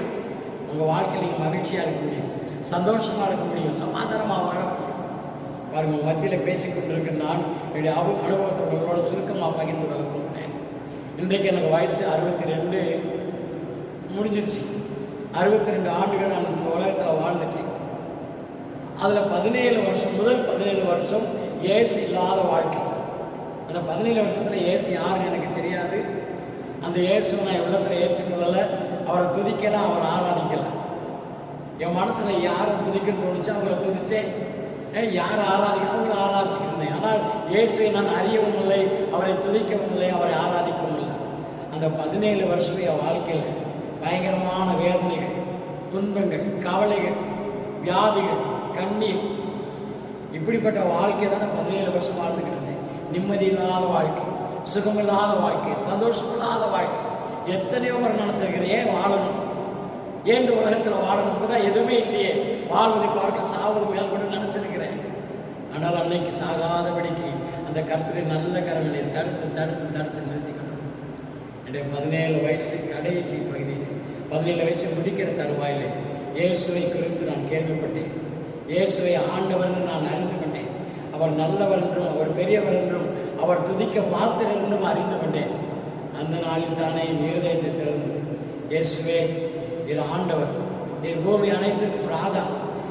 உங்கள் வாழ்க்கையில் நீங்கள் மகிழ்ச்சியாக இருக்க முடியும், சந்தோஷமாக இருக்க முடியும், சமாதானமாக வாழ முடியும். பாருங்கள், மத்தியில் பேசிக்கொண்டிருக்கிற நான் என்னுடைய அனுபவத்தை உங்களோட சுருக்கமாக பகிர்ந்து கொள்ள போகிறேன். இன்றைக்கு எனக்கு வயசு 62 முடிஞ்சிருச்சு. 62 ஆண்டுகள் நான் இந்த உலகத்தில் வாழ்ந்துட்டேன். அதில் 17 வருஷம், முதல் 17 வருஷம் இயேசு இல்லாத வாழ்க்கை. அந்த 17 வருஷத்தில் இயேசு யாருன்னு எனக்கு தெரியாது. அந்த இயேசுவை நான் உள்ளத்தில் ஏற்றுக்கொள்ளலை, அவரை துதிக்கலை, அவரை ஆராதிக்கலை. என் மனசில் யாரை துதிக்கன்னு தோணுச்சோ அவங்கள துதித்தேன், யாரை ஆராதிக்கணும் அவங்கள ஆராதிச்சுக்கிருந்தேன். ஆனால் இயேசுவை நான் அறியவும் இல்லை, அவரை துதிக்கவும் இல்லை, அவரை ஆராதிக்கவும் இல்லை. அந்த 17 வருஷம் என் வாழ்க்கையில் பயங்கரமான வேதனைகள், துன்பங்கள், கவலைகள், வியாதிகள், கண்ணீர், இப்படிப்பட்ட வாழ்க்கை தான் 17 வருஷம் வாழ்ந்துக்கிட்டு இருந்தேன். நிம்மதி இல்லாத வாழ்க்கை, சுகமில்லாத வாழ்க்கை, சந்தோஷமில்லாத வாழ்க்கை. எத்தனையோ முறை நினச்சிருக்கிறேன், ஏன் வாழணும், ஏன் இந்த உலகத்தில் வாழணும், தான் எதுவுமே இல்லையே, வாழ்வதை பார்க்க சாவது மேல் கூட நினச்சிருக்கிறேன். ஆனால் அன்னைக்கு சாகாதபடிக்கு அந்த கர்த்தருடைய நல்ல கரங்களை தடுத்து தடுத்து தடுத்து நிறுத்தி கொண்டது. என்னுடைய 17 வயசு கடைசி பகுதியில், 17 வயசு முடிக்கிற தருவாயில் இயேசுவை குறித்து நான் கேள்விப்பட்டேன். இயேசுவை ஆண்டவர் என்று நான் அறிந்து கொண்டேன். அவர் நல்லவர் என்றும், அவர் பெரியவர் என்றும், அவர் துதிக்க பாத்திரர் என்றும் அறிந்து கொண்டேன். அந்த நாளில் தானே என் இருதயத்தை திறந்து, இயேசுவே, இது ஆண்டவர், நீ பூமி அனைத்திற்கும் ராஜா,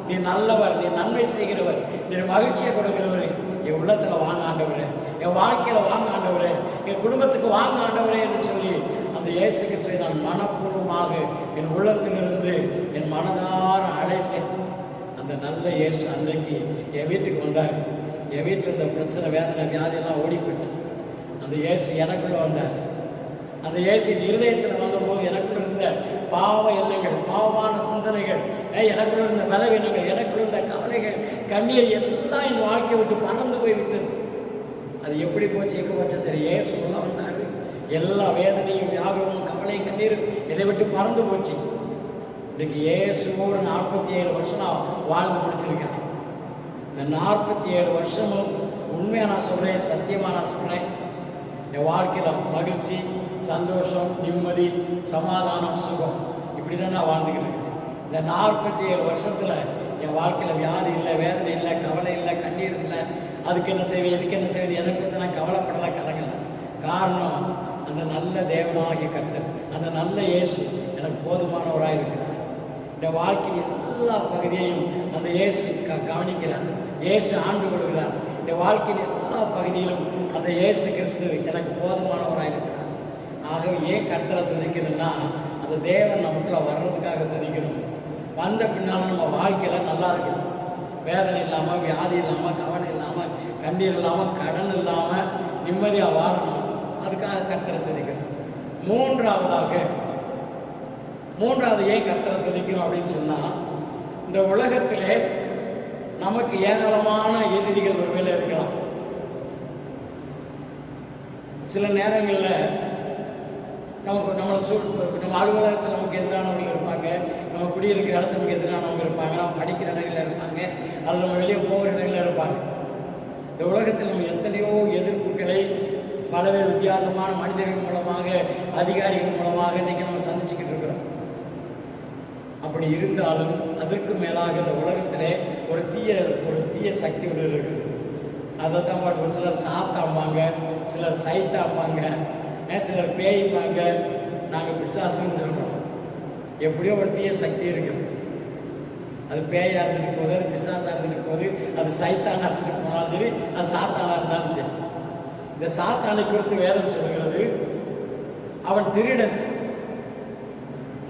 நீ நல்லவர், நீ நன்மை செய்கிறவர், நீ மகிழ்ச்சியை கொடுக்கிறவர், என் உள்ளத்தில் வாங்க ஆண்டவரே, என் வாழ்க்கையில் வாங்க ஆண்டவரே, என் குடும்பத்துக்கு வாங்க ஆண்டவரே என்று சொல்லி அந்த அந்த இயேசு கிறிஸ்துவை நான் மனப்பூர்வமாக என் உள்ளத்திலிருந்து என் மனதார அழைத்தேன். அந்த நல்ல இயேசு அன்றைக்கு என் வீட்டுக்கு வந்தார். என் வீட்டில் இருந்த பிரச்சனை, வேதனை, வியாதியெல்லாம் ஓடி போச்சு. அந்த இயேசு எனக்குள்ளே வந்தார். அந்த இயேசு இருதயத்தில் வந்தபோது எனக்குள்ள இருந்த பாவ எண்ணங்கள், பாவமான சிந்தனைகள், எனக்குள்ள இருந்த பலவீனங்கள், எனக்குள்ள இருந்த கவலைகள், கண்ணீர் எல்லாம் என் வாழ்க்கையை விட்டு பறந்து போய் விட்டது. அது எப்படி போச்சு, எங்கே போச்சு தெரியும். இயேசு உள்ள வந்தார். எல்லா வேதனையும், வியாபகமும், கவலையும், கண்ணீரும் என்னை விட்டு பறந்து போச்சு. இன்றைக்கு இயேசுவோடு 47 வருஷம் நான் வாழ்ந்து முடிச்சிருக்கேன். இந்த 47 வருஷமும் உண்மையாக நான் சொல்கிறேன், சத்தியமாக நான் சொல்கிறேன், என் வாழ்க்கையில் மகிழ்ச்சி, சந்தோஷம், நிம்மதி, சமாதானம், சுகம், இப்படி தான் நான் வாழ்ந்துக்கிட்டு இருக்கேன். இந்த 47 வருஷத்தில் என் வாழ்க்கையில் வியாதி இல்லை, வேதனை இல்லை, கவலை இல்லை, கண்ணீர் இல்லை. அதுக்கு என்ன செய்வேன், இதுக்கு என்ன செய்வது, எதை குறித்து நான் கவலைப்படலை, கலங்கலை. காரணம், அந்த நல்ல தேவனாகிய கர்த்தர், அந்த நல்ல இயேசு எனக்கு போதுமானவராக இருக்கிறார். என் வாழ்க்கையின் எல்லா பகுதியையும் அந்த இயேசு கவனிக்கிறார். இயேசு ஆண்டு கொள்கிறார். என் வாழ்க்கையின் எல்லா பகுதியிலும் அந்த இயேசு கிறிஸ்து எனக்கு போதுமானவராக இருக்கிறார். ஆகவே ஏன் கர்த்தரை துதிக்கணும்னா, அந்த தேவன் நமக்குள்ள வர்றதுக்காக துதிக்கணும். வந்த பின்னால் நம்ம வாழ்க்கையில் நல்லா இருக்கணும். வேதனை இல்லாமல், வியாதி இல்லாமல், கவலை இல்லாமல், கண்ணீர் இல்லாமல், கடன் இல்லாமல் நிம்மதியாக வாழணும். அதுக்காக கர்த்தரை துதிக்கணும். மூன்றாவது ஏன் கர்த்தரை துதிக்கணும் அப்படின்னு சொன்னால், இந்த உலகத்திலே நமக்கு ஏராளமான எதிரிகள் ஒருவேளை இருக்கலாம். சில நேரங்களில் நம்ம அலுவலகத்தில் நமக்கு எதிரானவர்கள் இருப்பாங்க, நம்ம குடியிருக்கிற இடத்துல நமக்கு எதிரானவங்க இருப்பாங்க, நம்ம படிக்கிற இடங்களில் இருப்பாங்க, அல்லது நம்ம வெளியே போகிற இடங்களில் இருப்பாங்க. இந்த உலகத்தில் நம்ம எத்தனையோ எதிர்ப்புகளை பலவேறு வித்தியாசமான மனிதர்கள் மூலமாக, அதிகாரிகள் மூலமாக இன்றைக்கி நம்ம சந்திச்சுக்கிட்டு இருக்கிறோம். அப்படி இருந்தாலும் அதற்கு மேலாக இந்த உலகத்திலே ஒரு தீய சக்தி ஒன்று இருக்குது. அதை தான் சிலர் சாத்தாம்பாங்க, சிலர் சைத்தாம்பாங்க, சிலர் பேய்ப்பாங்க, நாங்கள் பிசாசுன்னு சொல்கிறோம். எப்படியோ ஒரு தீய சக்தி இருக்குது. அது பேயாக இருந்துட்டு போகுது, அது பிசாசாக இருந்துட்டு போகுது, அது சைத்தானாக இருந்துட்டு போனாலும் சரி, அது சாத்தானாக இருந்தாலும் சரி. இந்த சாத்தானை குறித்து வேதம் சொல்கிறது, அவன் திருடன்,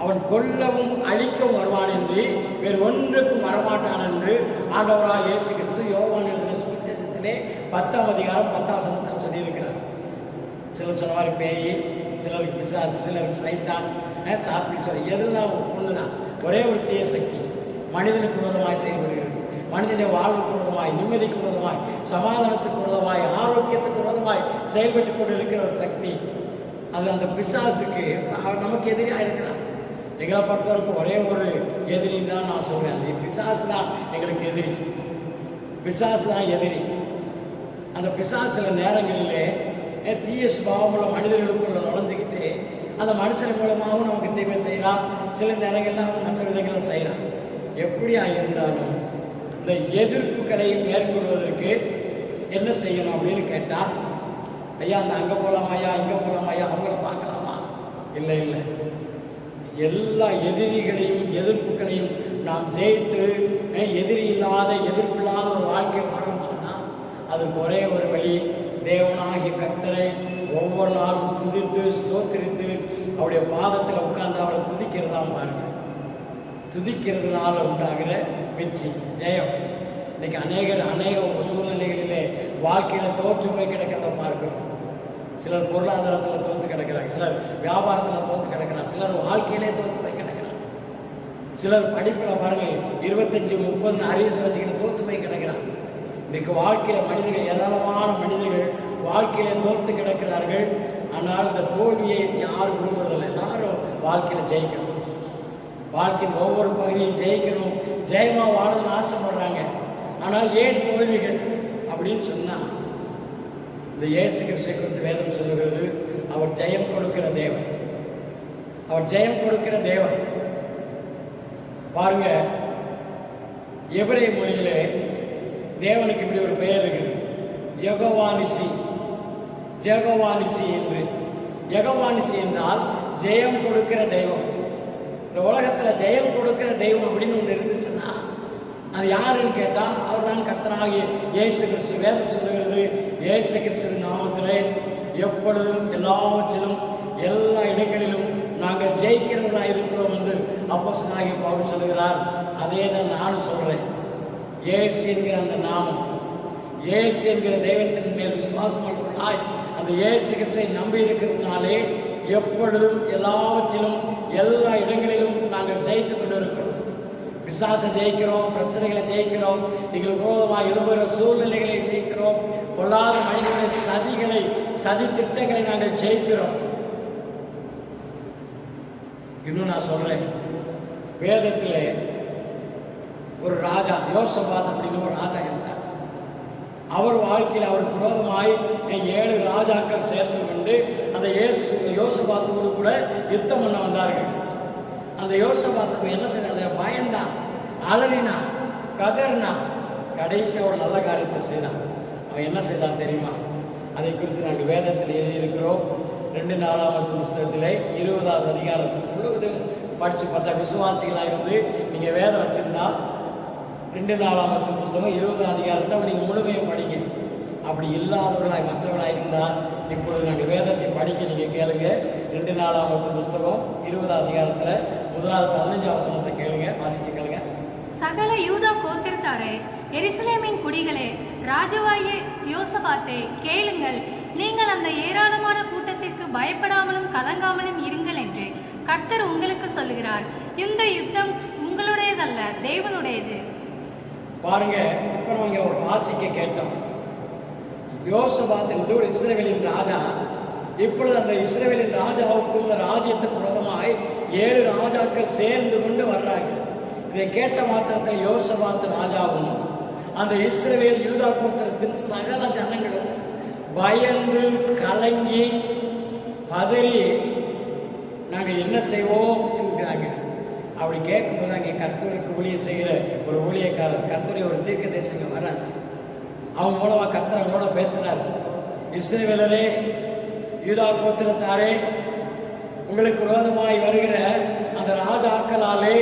அவன் கொல்லவும் அழிக்கவும் வருவான் என்று வேறு ஒன்றுக்கும் வரமாட்டான் என்று ஆண்டவராக இயேசு கிறிஸ்து யோவான் எழுதின சுவிசேஷத்திலே 10ஆம் அதிகாரம் 10ஆம் வசனத்தில் சொல்லியிருக்கிறார். சிலர் சொன்ன மாதிரி பேய், சிலருக்கு பிசாசு, சிலருக்கு சைத்தான், சாப்பி சொல், எதுலாம் ஒன்று தான். ஒரே ஒரு தீய சக்தி மனிதனுக்கு விரோதமாய் செயல்படுகிறது. மனிதனுடைய வாழ்வுக்கு விரோதமாய், நிம்மதிக்கு விரோதமாய், சமாதானத்துக்கு விரோதமாய், ஆரோக்கியத்துக்கு விரோதமாய் செயல்பட்டு கொண்டு இருக்கிற ஒரு சக்தி. அது அந்த பிசாசுக்கு நமக்கு எதிரியாக இருக்கிறான். எங்களை பொறுத்தவரைக்கும் ஒரே ஒரு எதிரின்னு தான் நான் சொல்கிறேன். பிசாசு தான் எங்களுக்கு எதிரி. பிசாசு தான் எதிரி. அந்த பிசாசு சில நேரங்களிலே தீய சுபாவமுள்ள மனிதர்களுக்குள்ள நுழைஞ்சிக்கிட்டு அந்த மனுஷன் மூலமாகவும் நமக்கு தீமை செய்கிறான். சில நேரங்களில் அவன் மற்ற விதங்களும் செய்கிறான். எப்படியா இருந்தாலும் இந்த எதிர்ப்புகளை மேற்கொள்வதற்கு என்ன செய்யணும் அப்படின்னு கேட்டால், ஐயா அந்த அங்கே போகலாமாயா, இங்கே போகலாமாயா, அவங்கள பார்க்கலாமா? இல்லை, எல்லா எதிரிகளையும் எதிர்ப்புகளையும் நாம் ஜெயித்து எதிரி இல்லாத, எதிர்ப்பில்லாத ஒரு வாழ்க்கையை வாழணும்னு சொன்னால் அதுக்கு ஒரே ஒரு வழி, தேவனாகிய கர்த்தரை ஒவ்வொரு நாளும் துதித்து ஸ்தோத்திரித்து அவருடைய பாதத்தில் உட்கார்ந்து அவரை துதிக்கிறதான் பாருங்க. துதிக்கிறதுனால உண்டாகிற வெற்றி, ஜெயம். இன்னைக்கு அநேக சூழ்நிலைகளிலே வாழ்க்கையில் தோற்று போய் கிடக்கிறத பார்க்கிறோம். சிலர் பொருளாதாரத்தில் தோற்று கிடக்கிறாங்க, சிலர் வியாபாரத்தில் தோற்று கிடக்கிறாங்க, சிலர் வாழ்க்கையிலே தோற்று போய் கிடக்கிறாங்க, சிலர் படிப்பில் பாருங்கள் 25-30 அரியசை வச்சுக்கிட்டு தோற்று போய் கிடக்கிறாங்க. இன்றைக்கு வாழ்க்கையில் மனிதர்கள், ஏராளமான மனிதர்கள் வாழ்க்கையிலே தோற்று கிடக்கிறார்கள். ஆனால் இந்த தோல்வியை யாரும் விரும்புவதில்லை. எல்லாரும் வாழ்க்கையில் ஜெயிக்கணும், வாழ்க்கையின் ஒவ்வொரு பகுதியும் ஜெயிக்கணும், ஜெயமாக வாழணும்னு ஆசைப்படுறாங்க. ஆனால் ஏன் தோல்விகள் அப்படின்னு சொன்னால், இந்த இயேசு கிறிஸ்துவை குறித்து வேதம் சொல்லுகிறது, அவர் ஜெயம் கொடுக்கிற தேவன், அவர் ஜெயம் கொடுக்கிற தேவன். பாருங்க, எபிரேய மொழியிலே தேவனுக்கு இப்படி ஒரு பெயர் இருக்குது, யெகோவானிசி. என்று யெகோவானிசி என்றால் ஜெயம் கொடுக்கிற தெய்வம். இந்த உலகத்தில் ஜெயம் கொடுக்கிற தெய்வம் அப்படின்னு ஒன்று இருந்துச்சுன்னா அது யாருன்னு கேட்டால் அவர் தான் கர்த்தராகிய இயேசு கிறிஸ்து. வேதம் சொல்லுகிறது, இயேசு கிறிஸ்துவின் நாமத்திலே எப்பொழுதும் எல்லாவற்றிலும் எல்லா இடங்களிலும் ஜெயிக்கிறவர்களாக இருக்கிறோம் என்று அப்போஸ்தலனாகிய பவுல் சொல்லுகிறார். அதே தான் நானும் சொல்கிறேன். இயேசு என்கிற அந்த நாமம், இயேசு என்கிற தெய்வத்தின் மேல் விசுவாசம் கொள்ளாய் அந்த இயேசு கிறிஸ்துவை நம்பி இருக்கிறதுனாலே எப்பொழுதும் எல்லாவற்றிலும் எல்லா இடங்களிலும் நாங்கள் ஜெயித்து கொண்டு இருக்கிறோம். பிசாசை ஜெயிக்கிறோம், பிரச்சனைகளை ஜெயிக்கிறோம், எங்களுக்கு விரோதமாக எழும்புகிற சூழ்நிலைகளை ஜெயிக்கிறோம், பொல்லாத மனிதனுடைய சதி திட்டங்களை நாங்கள் ஜெயிக்கிறோம். இன்னும் நான் சொல்றேன், வேதத்தில் ஒரு ராஜா யோசபாத் அப்படின்னு ஒரு ராஜா இருந்தார். அவர் வாழ்க்கையில் அவருக்கு விரோதமாய் 7 ராஜாக்கள் சேர்ந்து கொண்டு அந்த யோசபாத்தோடு கூட யுத்தம் பண்ண வந்தார்கள். அந்த யோசபாத்துக்கு என்ன செய்ய பயந்தான், அலறினா, கதறினா, கடைசியாக ஒரு நல்ல காரியத்தை செய்தான். அவன் என்ன செய்தான் தெரியுமா? அதை குறித்து நாங்கள் வேதத்தில் எழுதியிருக்கிறோம். 2 நாளாகமத்தின் புஸ்தகத்திலே 20வது அதிகாரத்தில் முழுவதும் படித்து பார்த்தா, விசுவாசிகளாக இருந்து நீங்கள் வேதம் வச்சுருந்தா 2 நாளாகமத்தின் புஸ்தகம் 20வது அதிகாரத்தை நீங்கள் முழுமையும் படிங்க. அப்படி இல்லாதவர்களாய் மற்றவர்களாக இருந்தால் இப்பொழுது நாங்கள் வேதத்தை படிக்க நீங்கள் கேளுங்க. 2 நாளாகமத்தின் புஸ்தகம் 20வது அதிகாரத்தில் 15 வசனத்தை கேளுங்க, வாசிக்க கேளுங்க. சகல யூதா கோத்திரத்தாரே, எருசலேமின் குடிகளே, ராஜாவாகிய யோசபாத்தே, கேளுங்கள். நீங்கள் அந்த ஏராளமான கூட்டத்திற்கு பயப்படாமலும் கலங்காமலும் இருங்கள் என்று கர்த்தர் உங்களுக்கு சொல்லுகிறார். இந்த யுத்தம் உங்களுடையதல்ல, தேவனுடையது. பாருங்க, இப்போ நம்ம இங்கே ஒரு வாசிக்க கேட்டோம். யோசபாத் என்பது ஒரு இஸ்ரவேலின் ராஜா. இப்பொழுது அந்த இஸ்ரவேலின் ராஜாவுக்கும் இந்த ராஜ்யத்துக்கு விரோதமாய் 7 ராஜாக்கள் சேர்ந்து கொண்டு வர்றாங்க. இதை கேட்ட மாத்திரத்தில் யோசபாத் ராஜாவும் அந்த இஸ்ரவேல் யூதா கோத்திரத்தின் சகல ஜனங்களும் பயந்து கலங்கி பதறி நாங்கள் என்ன செய்வோம் என்கிறாங்க. அப்படி கேட்கும்போது அங்கே கர்த்தருக்கு ஊழியம் செய்கிற ஒரு ஊழியக்காரர், கர்த்தருடைய ஒரு தீர்க்கதரிசிங்க வர்றார். அவங்க மூலமாக கர்த்தர் அவங்களோட பேசுகிறார். இஸ்ரவேலரே, யூதா கோத்திரத்தாரே, உங்களுக்கு விரோதமாய் வருகிற அந்த ராஜாக்களாலே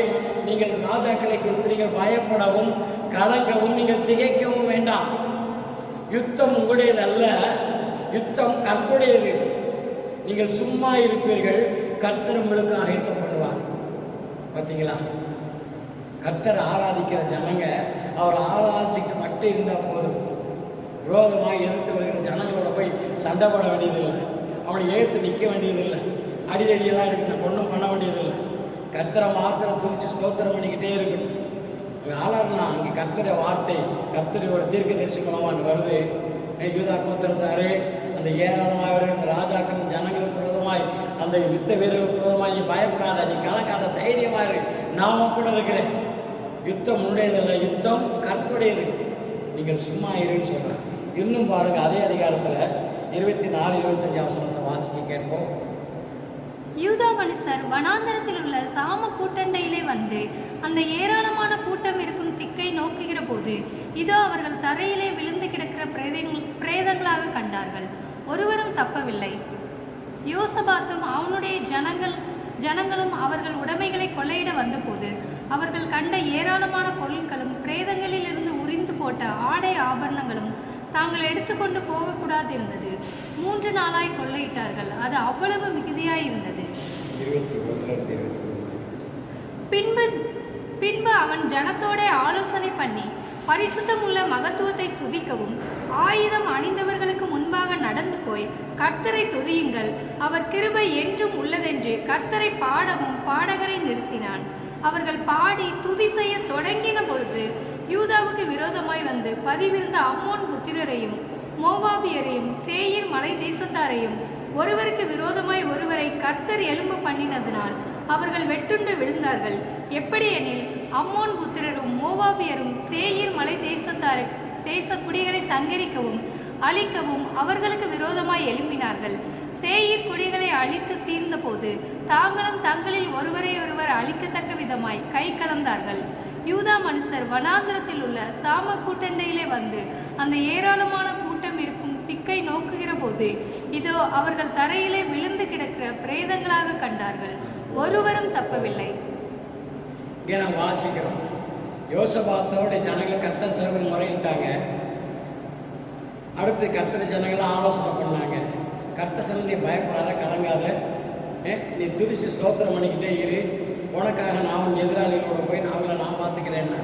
நீங்கள் ராஜாக்களை குறித்து நீங்கள் பயப்படவும் கலங்கவும் நீங்கள் திகைக்கவும் வேண்டாம். யுத்தம் உங்களுடையதல்ல, யுத்தம் கர்த்தருடையது. நீங்கள் சும்மா இருப்பீர்கள், கர்த்தர் உங்களுக்கு ஆயத்தம் பண்ணுவார். பார்த்தீங்களா? கர்த்தர் ஆராதிக்கிற ஜனங்க அவர் ஆராய்ச்சிக்கு மட்டும் இருந்தால் போதும். விரோதமாக எதிர்த்து வருகிற ஜனங்களோட போய் சண்டை போட வேண்டியதில்லை, அவனை எழுத்து நிற்க வேண்டியதில்லை, அடிதடியெல்லாம் எடுத்து ஒன்றும் பண்ண வேண்டியதில்லை. கர்த்தரை மாத்திரம் துதிச்சு ஸ்தோத்திரம் பண்ணிக்கிட்டே இருக்கணும். ஆளாருனா அங்கே கர்த்தருடைய வார்த்தை, கர்த்தருடைய ஒரு தீர்க்கதரிசி மூலமாக வருது. யூதா கோத்திரத்தாரே, அந்த ஏராளமாக வருகிற ராஜாக்கள் ஜனங்களுக்கு விரோதமாய், அந்த யுத்த வீரர்களுக்கு விரோதமாய் நீ பயப்படாத, நீ கலக்காத, தைரியமாக இரு, நாம கூட இருக்கிறேன். யுத்தம் உடையதில்லை, யுத்தம் கர்த்தருடையது, நீங்கள் சும்மா இருன்னு சொல்கிறேன். இன்னும் பாருங்க, அதே அதிகாரத்தில் 24, 25 வசனத்தை வாசிக்க கேட்போம். யூதா மனுஷர் வனாந்தரத்தில் உள்ள சாம கூட்டண்டையிலே வந்து அந்த ஏராளமான கூட்டம் இருக்கும் திக்கை நோக்குகிற போது இதோ அவர்கள் தரையிலே விழுந்து கிடக்கிற பிரேதங்களாக கண்டார்கள். ஒருவரும் தப்பவில்லை. யோசபாத்தும் அவனுடைய ஜனங்களும் அவர்கள் உடைமைகளை கொள்ளையிட வந்தபோது அவர்கள் கண்ட ஏராளமான பொருட்களும் பிரேதங்களிலிருந்து உரிந்து போட்ட ஆடை ஆபரணங்களும் தாங்கள் எடுத்துக்கொண்டு போகக்கூடாது இருந்தது. 3 நாளாய் கொள்ளையிட்டார்கள். அது அவ்வளவு மிகுதியாய் இருந்தது. பின்பு அவன் ஜனத்தோட ஆலோசனை பண்ணி பரிசுத்தமுள்ள மகத்துவத்தை துதிக்கவும் ஆயுதம் அணிந்தவர்களுக்கு முன்பாக நடந்து போய் கர்த்தரை துதியுங்கள், அவர் கிருபை என்றும் உள்ளதென்று கர்த்தரை பாடவும் பாடகரை நிறுத்தினான். அவர்கள் பாடி துதி செய்ய தொடங்கின பொழுது யூதாவுக்கு விரோதமாய் வந்து பதிவிருந்த அம்மோன் புத்திரரையும் மோவாபியரையும் சேயீர் மலை தேசத்தாரையும் ஒருவருக்கு விரோதமாய் ஒருவரை கர்த்தர் எழும்ப பண்ணினதினால் அவர்கள் வெட்டுண்டு விழுந்தார்கள். எப்படி எனில், அம்மோன் புத்திரரும் மோவாபியரும் சேயீர் மலை தேச குடிகளை சங்கரிக்கவும் அழிக்கவும் அவர்களுக்கு விரோதமாய் எழும்பினார்கள். சேயீர் குடிகளை அழித்து தீர்ந்த போது தாங்களும் தங்களில் ஒருவரை அழிக்கத்தக்க விதமாய் கை கலந்தார்கள். யூதா மனுஷர் வனாந்திரத்தில் உள்ள சாம கூட்டண்டையிலே வந்து அந்த ஏராளமான கூட்டம் இருக்கும் திக்கை நோக்குகிற போது இதோ அவர்கள் தரையிலே விழுந்து கிடக்கிற பிரேதங்களாக கண்டார்கள். ஒருவரும் தப்பவில்லை. இங்கே நாம் வாசிக்கிறோம், யோசபாத்தோட ஜனங்கள் கர்த்தர் தரவு முறையிட்டாங்க. அடுத்து கர்த்தர் ஜனங்களை ஆலோசனை பண்ணாங்க. கர்த்தர் சந்தி பயப்படாத, கலங்காத, நீ துதிச்சு ஸ்தோத்திரம் பண்ணிக்கிட்டே இரு, உனக்காக நான் எதிராளிகளோட போய் நான் பார்த்துக்கிறேன்னா.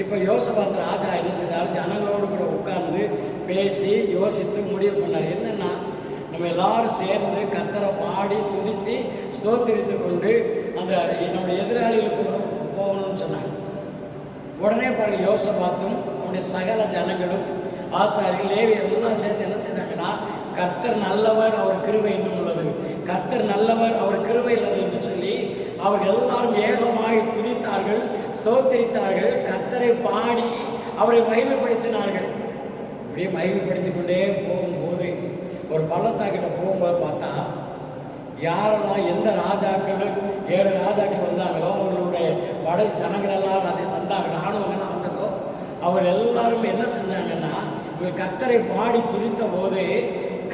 இப்போ யோசபாத் ராஜா என்ன செய்தார்? ஜனங்களோடு கூட உட்கார்ந்து பேசி யோசித்து முடிவு பண்ணார். என்னென்னா, நம்ம எல்லாரும் சேர்ந்து கர்த்தரை பாடி துதித்து ஸ்தோத்திரித்து கொண்டு அந்த நம்முடைய எதிராளிகளுக்கு போகணும்னு சொன்னாங்க. உடனே பாருங்க, யோசபாத்தும் அவனுடைய சகல ஜனங்களும் ஆசாரிகள் லேவியர்கள் எல்லாம் சேர்ந்து என்ன செய்தாங்கன்னா, கர்த்தர் நல்லவர், அவர் கிருபை இன்னும் உள்ளது, கர்த்தர் நல்லவர், அவர் கிருபை உள்ளது என்று சொல்லி அவர்கள் எல்லாரும் ஏகமாய் துதித்தார்கள், ஸ்தோத்திரித்தார்கள், கர்த்தரை பாடி அவரை மகிமைப்படுத்தினார்கள். இப்படியே மகிமைப்படுத்திக் கொண்டே போகும்போது ஒரு பள்ளத்தாக்கிட்ட போகும்போது பார்த்தா, யாரெல்லாம் எந்த ராஜாக்கள் 7 ராஜாக்கள் வந்தாங்களோ, அவர்களுடைய வட ஜனங்களெல்லாம் அது வந்தாங்க, ஆணவங்கள்லாம் வந்ததோ, அவர்கள் எல்லாரும் என்ன செஞ்சாங்கன்னா, இவர்கள் கர்த்தரை பாடி துதித்த போது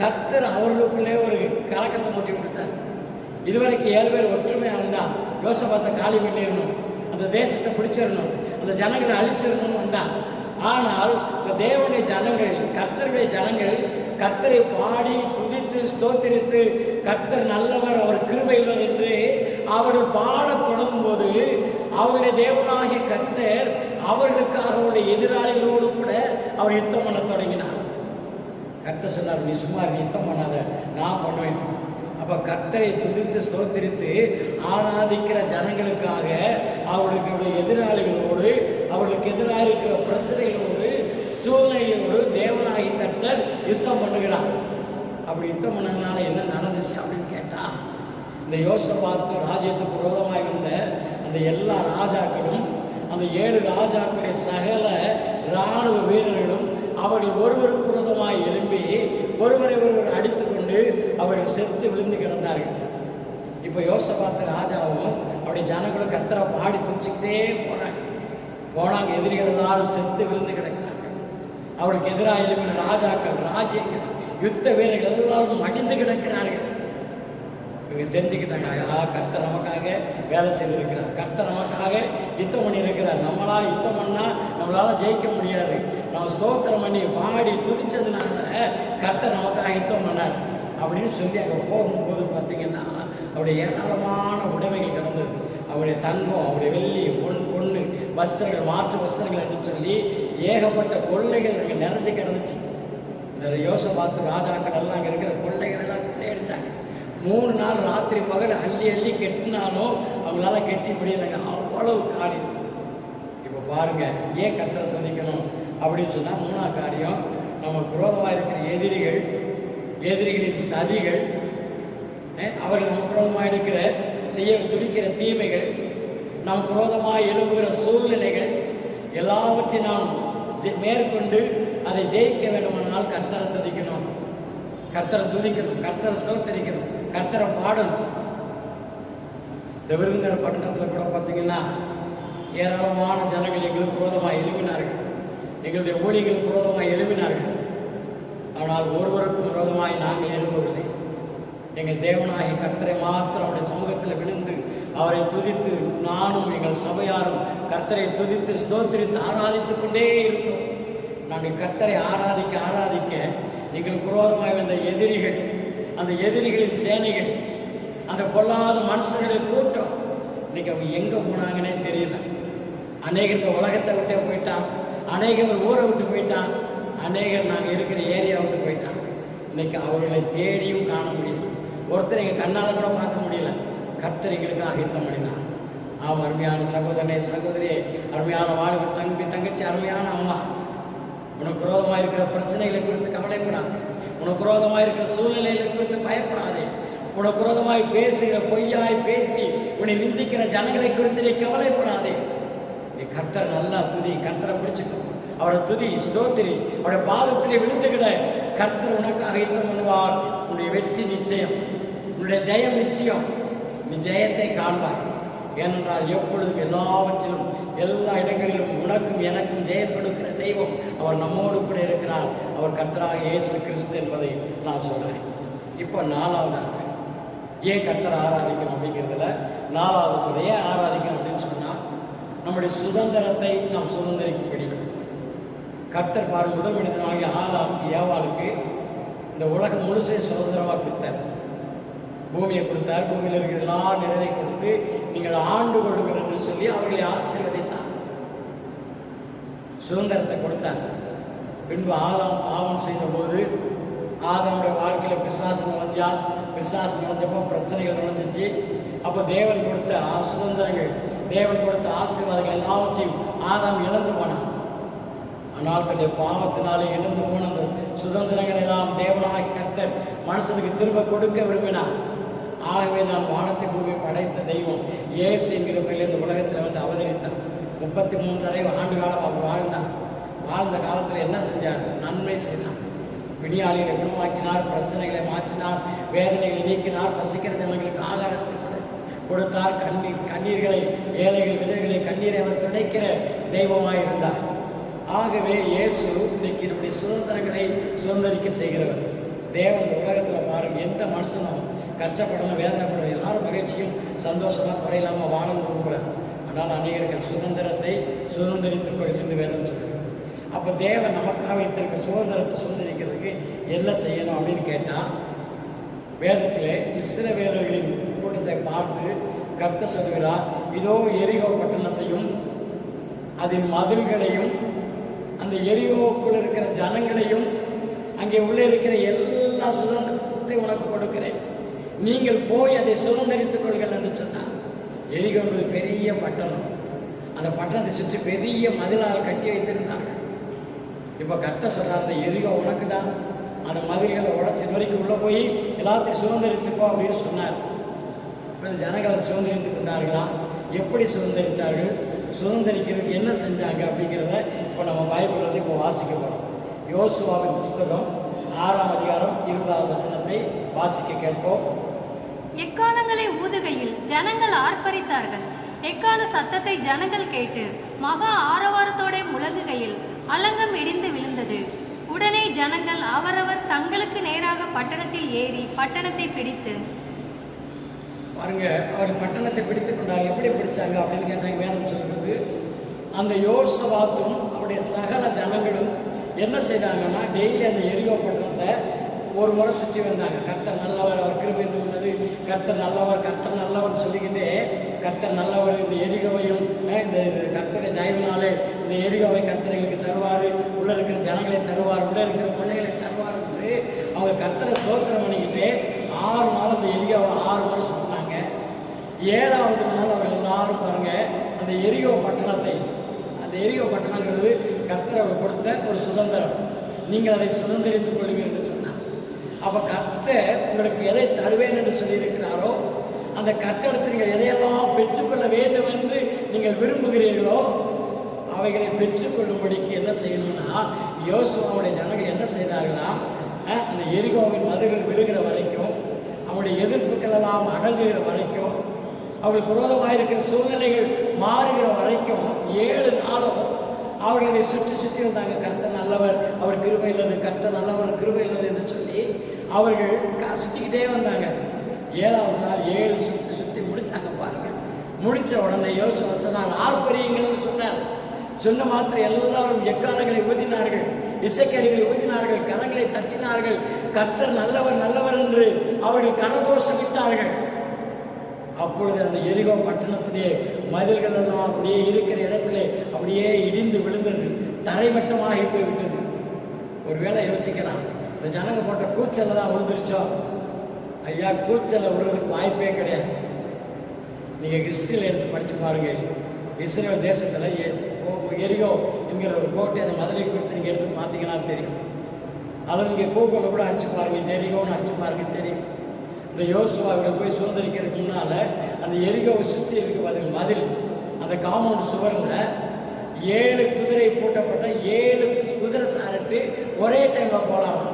கர்த்தர் அவர்களுக்குள்ளே ஒரு கலக்கத்தை மூட்டி விட்டுட்டார். இதுவரைக்கும் 7 பேர் ஒற்றுமையாக இருந்தால் யோசபாத்தை காலி பண்ணிடணும், அந்த தேசத்தை பிடிச்சிடணும், அந்த ஜனங்களை அழிச்சிடணும்னு வந்தான். ஆனால் இந்த தேவனுடைய ஜனங்கள், கர்த்தருடைய ஜனங்கள் கர்த்தரை பாடி துதித்து ஸ்தோத்திரித்து கர்த்தர் நல்லவர், அவர் கிருபையுள்ளவர் என்று அவர்கள் பாடத் தொடங்கும் போது அவருடைய தேவனாகிய கர்த்தர் அவர்களுக்காக அவருடைய எதிராளிகளோடு கூட அவர் யுத்தம் பண்ண தொடங்கினார். கர்த்தர் சொன்னார், நீ சும்மா யுத்தம் பண்ணாத, நான் பண்ணுவேன். அப்போ கர்த்தரை துதித்து ஸ்தோத்திரித்து ஆராதிக்கிற ஜனங்களுக்காக அவர்களுடைய எதிராளிகளோடு, அவர்களுக்கு எதிராக இருக்கிற பிரச்சனைகளோடு, சூழ்நிலையோடு தேவனாகி கர்த்தர் யுத்தம் பண்ணுகிறார். அப்படி யுத்தம் பண்ணதுனால என்ன நடந்துச்சு அப்படின்னு கேட்டால், இந்த யோசபாத்து ராஜ்யத்துக்கு விரோதமாக வந்த அந்த எல்லா ராஜாக்களும், அந்த 7 ராஜாக்களுடைய சகல இராணுவ வீரர்களும் அவர்கள் ஒருவருக்கு விரோதமாய் எழும்பி ஒருவரை ஒருவர் அடித்து கொண்டு அவர்கள் செத்து விழுந்து கிடந்தார்கள். இப்போ யோசபாத்து ராஜாவும் அவருடைய ஜனங்களும் கர்த்தரை பாடி துடிச்சுக்கிட்டே போனாங்க. எதிரிகள் எல்லாரும் செத்து விழுந்து கிடக்கிறார்கள். அவருக்கு எதிராக எழுப்பின ராஜாக்கள், ராஜ்யங்கள், யுத்த வீரர்கள் எல்லாரும் மடிந்து கிடக்கிறார்கள். இவங்க தெரிஞ்சுக்கிட்டாங்க, கர்த்தர் நமக்காக வேலை செய்திருக்கிறார், கர்த்தர் நமக்காக யுத்தம் பண்ணியிருக்கிறார், நம்மளா யுத்தம் பண்ணால் நம்மளால் ஜெயிக்க முடியாது, நம்ம ஸ்தோத்திரம் பண்ணி பாடி துதிச்சதுனால கர்த்தர் நமக்காக யுத்தம் பண்ணார் அப்படின்னு சொல்லி அங்கே போகும்போது பார்த்தீங்கன்னா அவருடைய ஏராளமான உடைமைகள் கிடந்தது. அவருடைய தங்கம், அவருடைய வெள்ளி, பொண்ணு வஸ்திரங்கள், மாற்று வஸ்திரங்கள் என்று சொல்லி ஏகப்பட்ட கொள்ளைகள் அங்கே நிறைஞ்சு கிடந்துச்சு. இந்த யோசபாத்து ராஜாக்கள் எல்லாம் அங்கே இருக்கிற கொள்ளைகள் எல்லாம் கொள்ளையடிச்சாங்க. 3 நாள் ராத்திரி பகல் அள்ளி அள்ளி கெட்டினாலும் அவங்களால கெட்டி முடியலைங்க, அவ்வளவு காரியம். இப்போ பாருங்க, ஏன் கர்த்தரை துதிக்கணும் அப்படின்னு சொன்னால், 3ஆவது காரியம், நமக்கு விரோதமாக இருக்கிற எதிரிகளின் சதிகள், அவர்கள் நமக்கு விரோதமாக இருக்கிற செய்ய துடிக்கிற தீமைகள், நமக்கு விரோதமாக எழும்புகிற சூழ்நிலைகள் எல்லாவற்றையும் நாம் மேற்கொண்டு அதை ஜெயிக்க வேண்டுமானால் கர்த்தரை துதிக்கணும், கர்த்தரை துதிக்கணும், கர்த்தரை ஸ்தோத்திரிக்கணும், கர்த்தரை பாடணும். இந்த விருதுநகர் பட்டணத்தில் கூட பார்த்தீங்கன்னா ஏராளமான ஜனங்கள் எங்களுக்கு விரோதமாக எழுப்பினார்கள், எங்களுடைய ஊழியர்களுக்கு விரோதமாக எழுப்பினார்கள். ஆனால் ஒருவருக்கும் விரோதமாய் நாங்கள் எழும்பவில்லை. எங்கள் தேவனாகிய கர்த்தரை மாத்திரம் அவருடைய சமூகத்தில் விழுந்து அவரை துதித்து நானும் எங்கள் சபையாரும் கர்த்தரை துதித்து ஸ்தோத்திரித்து ஆராதித்து கொண்டே இருந்தோம். நாங்கள் கர்த்தரை ஆராதிக்க எங்களுக்கு விரோதமாக வந்த எதிரிகள், அந்த எதிரிகளின் சேனைகள், அந்த பொல்லாத மனுஷர்களின் கூட்டம், இன்னைக்கு அவங்க எங்கே போனாங்கன்னே தெரியல. அநேகர் இந்த உலகத்தை விட்டே போயிட்டான், அநேகர் ஊரை விட்டு போயிட்டான், அநேகர் நாங்கள் இருக்கிற ஏரியா விட்டு போயிட்டான். இன்னைக்கு அவர்களை தேடியும் காண முடியல, ஒருத்தர் எங்கள் கண்ணால் கூட பார்க்க முடியல. கர்த்தர் எங்களுக்காக யுத்தம் பண்ணினார். அருமையான சகோதரனே, சகோதரியே, அருமையான வாழ்வு தங்கச்சி, அருமையான அம்மா, உனக்கு விரோதமாக இருக்கிற பிரச்சனைகளை குறித்து கவலைப்படாது, உனக்கு விரோதமாக இருக்கிற சூழ்நிலைகளை குறித்து பயப்படாதே, உனக்கு விரோதமாய் பேசுகிற பொய்யாய் பேசி உன்னை நிந்திக்கிற ஜனங்களை குறித்து நீ கவலைப்படாதே. நீ கர்த்தரை நல்லா துதி, கர்த்தரை பிடிச்சுக்கோ, அவரை துதி ஸ்தோத்திரி, அவருடைய பாதத்திலே விழுந்துகிட. கர்த்தர் உனக்காக யுத்தம் பண்ணுவார். உன்னுடைய வெற்றி நிச்சயம், உன்னுடைய ஜெயம் நிச்சயம். நீ ஜெயத்தை காண்பாய். ஏனென்றால் எப்பொழுதும் எல்லாவற்றிலும் எல்லா இடங்களிலும் உனக்கும் எனக்கும் ஜெயம் கொடுக்கிற தெய்வம் அவர் நம்மோடு கூட இருக்கிறார். அவர் கர்த்தராக இயேசு கிறிஸ்து என்பதை நான் சொல்கிறேன். இப்போ 4வது ஏன் கர்த்தரை ஆராதிக்கணும் அப்படிங்கிறதுல 4வது சொல்ல, ஏன் ஆராதிக்கணும் அப்படின்னு சொன்னால், நம்முடைய சுதந்திரத்தை நாம் சுதந்திரிக்கும்படி கர்த்தர் பாருங்கள், முதல் மனிதனாகிய ஆதாம் ஏவாளுக்கு இந்த உலகம் முழுசே சுதந்திரமாக கொடுத்தார். பூமியை கொடுத்தார். பூமியில் இருக்கிற எல்லா நிறைவை கொடுத்து நீங்கள் ஆண்டு கொள்ளுங்கள் என்று சொல்லி அவர்களை ஆசீர்வதித்தார். சுதந்திரத்தை கொடுத்தார். பின்பு ஆதாம் பாவம் செய்த போது ஆதாமுடைய வாழ்க்கையில் பிசாசு நுழைஞ்சால், பிசாசு நுழைஞ்சப்போ பிரச்சனைகள் நுழைஞ்சிச்சு. அப்போ தேவன் கொடுத்த சுதந்திரங்கள், தேவன் கொடுத்த ஆசீர்வாதங்கள் எல்லாவற்றையும் ஆதாம் இழந்து போனான். ஆனால் தன்னுடைய பாவத்தினாலே இழந்து போன அந்த சுதந்திரங்கள் எல்லாம் தேவனாய் கர்த்தர் மனுஷனுக்கு திரும்ப கொடுக்க விரும்பினார். ஆகவே நான் வானத்தை பூமி படைத்த தெய்வம் இயேசு என்கிற பெயரில் இந்த உலகத்தில் வந்து அவதரித்தார். 33 ஆண்டு காலம் அவர் வாழ்ந்தார். வாழ்ந்த காலத்தில் என்ன செஞ்சார்? நன்மை செய்தார். பிணியாளிகளை குணமாக்கினார், பிரச்சனைகளை மாற்றினார், வேதனைகளை நீக்கினார், பசிக்கிற ஜனங்களுக்கு ஆகாரத்தை கொடுத்தார். கண்ணீர்களை, ஏழைகள் விதவைகளை கண்ணீரை அவர் துடைக்கிற தெய்வமாக இருந்தார். ஆகவே இயேசு இன்னைக்கு நம்முடைய சுதந்திரங்களை சுதந்திரிக்க செய்கிறவர். தேவன் இந்த உலகத்தில் பாருங்கள், எந்த மனுஷனும் கஷ்டப்படணும், வேதனைப்படணும், எல்லாரும் மகிழ்ச்சியும் சந்தோஷமாக குறையில்லாமல் வாழணும் விரும்புகிறார். ஆனால் அநேகர்கள் சுதந்திரத்தை சுதந்திரித்துக்கொள் என்று வேதம் சொல்கிறார். அப்போ தேவன் நமக்காக வைத்திருக்கிற சுதந்திரத்தை சுதந்திரிக்கிறதுக்கு என்ன செய்யணும் அப்படின்னு கேட்டால், வேதத்திலே இஸ்ரவேலர்களின் கூட்டத்தை பார்த்து கர்த்தர் சொல்கிறார், இதோ எரிகோ பட்டணத்தையும் அதன் மதில்களையும் அந்த எரிகோவுக்குள் இருக்கிற ஜனங்களையும் அங்கே உள்ளே இருக்கிற எல்லா சுதந்திரத்தையும் உனக்கு கொடுக்கிறேன், நீங்கள் போய் அதை சுதந்திரித்துக் கொள்கள் என்று சொன்னார். எரிகோ என்பது பெரிய பட்டணம். அந்த பட்டணத்தை சுற்றி பெரிய மதிலால் கட்டி வைத்திருந்தார்கள். இப்போ கர்த்தர் சொல்கிறார், அந்த எரிகோ உனக்கு தான், அந்த மதில்களை உடச்சி நொறுக்கி உள்ளே போய் எல்லாத்தையும் சுதந்திரித்துக்கோ அப்படின்னு சொன்னார். இப்போ ஜனங்கள் அதை சுதந்திரித்து கொண்டார்களா? எப்படி சுதந்திரித்தார்கள்? சுதந்திரிக்கிறதுக்கு என்ன செஞ்சாங்க அப்படிங்கிறத இப்போ நம்ம பைபிள் வந்து இப்போ வாசிக்க போகிறோம். யோசுவாவின் புஸ்தகம் 6ஆம் அதிகாரம் 20வது வசனத்தை வாசிக்க கேட்போம். எக்காலங்களை ஊதுகையில் ஜனங்கள் ஆர்ப்பரித்தார்கள். எக்கால சத்தத்தை ஜனங்கள் கேட்டு மகா ஆரவாரத்தோட முழங்குகையில் அலங்கம் இடிந்து விழுந்தது. உடனே ஜனங்கள் அவரவர் தங்களுக்கு நேராக பட்டணத்தில் ஏறி பட்டணத்தை பிடித்து, பாருங்க, அவர் பட்டணத்தை பிடித்து கொண்டாங்க. எப்படி பிடிச்சாங்க அப்படின்னு கேட்டாங்க. வேதம் சொல்கிறது, அந்த யோசபாத்தும் அவருடைய சகல ஜனங்களும் என்ன செய்தாங்கன்னா, டெய்லி அந்த எரிகோ பட்டணத்தை ஒரு முறை சுற்றி வந்தாங்க. கர்த்தர் நல்லவர், அவர் கிருபை உள்ளது, கர்த்தர் நல்லவர், கர்த்தர் நல்லவர் சொல்லிக்கிட்டே, கர்த்தர் நல்லவர், இந்த எரிகோவையும் இந்த கர்த்தருடைய தயவினாலே இந்த எரிகோவை கர்த்தர்களுக்கு தருவார், உள்ளே இருக்கிற ஜனங்களை தருவார், உள்ளே இருக்கிற பிள்ளைகளை தருவார் என்று அவங்க கர்த்தரை ஸ்தோத்திரம் பண்ணிக்கிட்டு 6 நாள் அந்த எரிகோவை 6 முறை சுற்றினாங்க. 7வது நாள் அவர்கள் எல்லாரும் பாருங்க, அந்த எரிகோ பட்டணத்தை, அந்த எரிகோ பட்டணங்கிறது கர்த்தர் அவர் கொடுத்த ஒரு சுதந்திரம், நீங்கள் அதை சுதந்திரித்துக் கொள்வீர்கள் என்று சொன்னார். அப்போ கர்த்தர் உங்களுக்கு எதை தருவேன் என்று சொல்லியிருக்கிறாரோ, அந்த கர்த்தரிடத்தில் நீங்கள் எதையெல்லாம் பெற்றுக்கொள்ள வேண்டும் என்று நீங்கள் விரும்புகிறீர்களோ அவைகளை பெற்றுக்கொள்ளும்படிக்கு என்ன செய்யணும்னா, யோசுவாவுடைய ஜனங்கள் என்ன செய்தார்களா, அந்த எரிகோவின் மதில்கள் விழுகிற வரைக்கும், அவருடைய எதிர்ப்புகள் எல்லாம் அடங்குகிற வரைக்கும், அவர்களுக்கு விரோதமாக இருக்கிற சூழ்நிலைகள் மாறுகிற வரைக்கும் 7 நாளும் அவர்கள் இதை சுற்றி சுற்றி வந்தாங்க. கர்த்தர் நல்லவர், அவர் கிருபை இல்லது, கர்த்தர் நல்லவர், கிருபை இல்லது என்று சொல்லி அவர்கள் சுற்றிக்கிட்டே வந்தாங்க. 7வது நாள் 7 சுற்றி சுற்றி முடிச்சாங்க. பாருங்க, முடிச்ச உடனே யோசுவா சொன்னார், ஆர்ப்பரியுங்கள்னு சொன்னார். சொன்ன மாத்திரம் எல்லாரும் எக்காலங்களை ஊதினார்கள், இசைக்கருகளை ஊதினார்கள், கரங்களை தட்டினார்கள், கர்த்தர் நல்லவர் நல்லவர் என்று அவர்கள் கரகோஷமிட்டார்கள். அப்பொழுது அந்த எரிகோ பட்டணத்துடைய மதில்கள் எல்லாம் அப்படியே இருக்கிற இடத்துல அப்படியே இடிந்து விழுந்தது, தரைமட்டமாகி போய்விட்டது. ஒருவேளை யோசிக்கலாம், இந்த ஜனங்க போட்ட கூச்சலில் தான் விழுந்துருச்சோ? ஐயா, கூச்சலில் விழுறதுக்கு வாய்ப்பே கிடையாது. நீங்கள் ஹிஸ்ட்ரியில் எடுத்து படித்து பாருங்கள். இஸ்ரேல் தேசத்தில் எரிகோ என்கிற ஒரு கோட்டை, அந்த மதுரை குறித்து நீங்கள் எடுத்து பார்த்தீங்கன்னா தெரியும். அல்லது நீங்கள் கூகுளில் கூட அடிச்சு பாருங்கள், ஜெரிகோன்னு அடிச்சு பாருங்கள், தெரியும். இந்த யோசுவாவில் போய் சுதந்திரிக்கிறதுக்கு முன்னால் அந்த எரிகோவை சுற்றி இருக்க பார்த்தீங்க மதில், அந்த காம்பவுண்ட் சுவரில் 7 குதிரை பூட்டப்பட்ட 7 குதிரை சாரட்டு ஒரே டைமில் போகலாமா?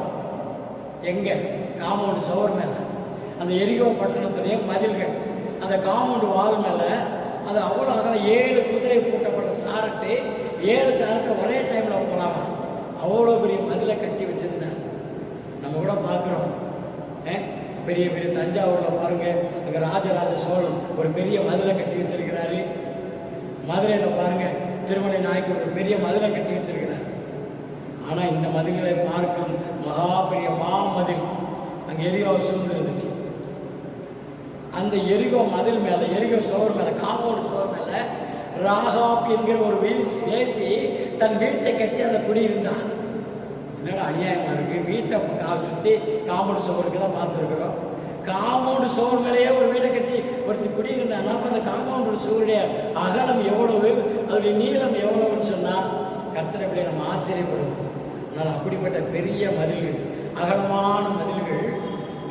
எங்கே? காம்பவுண்டு சுவர் மேலே, அந்த எரிகோ பட்டணத்துடைய மதில்கள், அந்த காம்பவுண்டு வால் மேலே, அது அவ்வளோ அகலம் 7 குதிரை பூட்டப்பட்ட சாரட்டு, 7 சாரட்டு ஒரே டைமில் போகலாமா? அவ்வளோ பெரிய மதிலை கட்டி வச்சுருந்தாங்க. நம்ம கூட பார்க்குறோம், பெரிய பெரிய தஞ்சாவூரில் பாருங்கள், அங்கே ராஜராஜ சோழன் ஒரு பெரிய மதிலை கட்டி வச்சிருக்கிறாரு. மதுரையில் பாருங்கள், திருமலை நாயக்கர் ஒரு பெரிய மதிலை கட்டி வச்சிருக்கிறார். ஆனால் இந்த மதில்களை பார்க்கும் மகா பெரிய மாமதில் அங்கே எரியோவை சூழ்ந்து இருந்துச்சு. அந்த எரிகோ மதில் மேலே, எரிகோ சுவர் மேலே, காம்பவுண்ட் சுவர் மேலே ராகாப் என்கிற ஒரு வேசி தன் வீட்டை கட்டி அதில் குடியிருந்தான். என்னடா அநியாயமாக இருக்குது, வீட்டை சுற்றி காம்பவுண்ட் சுவருக்கு தான் பார்த்துருக்குறோம். காம்பவுண்டு சுவர் மேலேயே ஒரு வீடை கட்டி ஒருத்தி குடியிருந்தான்னா அப்போ அந்த காம்பவுண்டு சுவருடைய அகலம் எவ்வளவு, அதனுடைய நீளம் எவ்வளவுன்னு சொன்னால் கர்த்தர் எப்படி நம்ம ஆச்சரியப்படுவோம். அதனால் அப்படிப்பட்ட பெரிய மதில்கள், அகலமான மதில்கள்,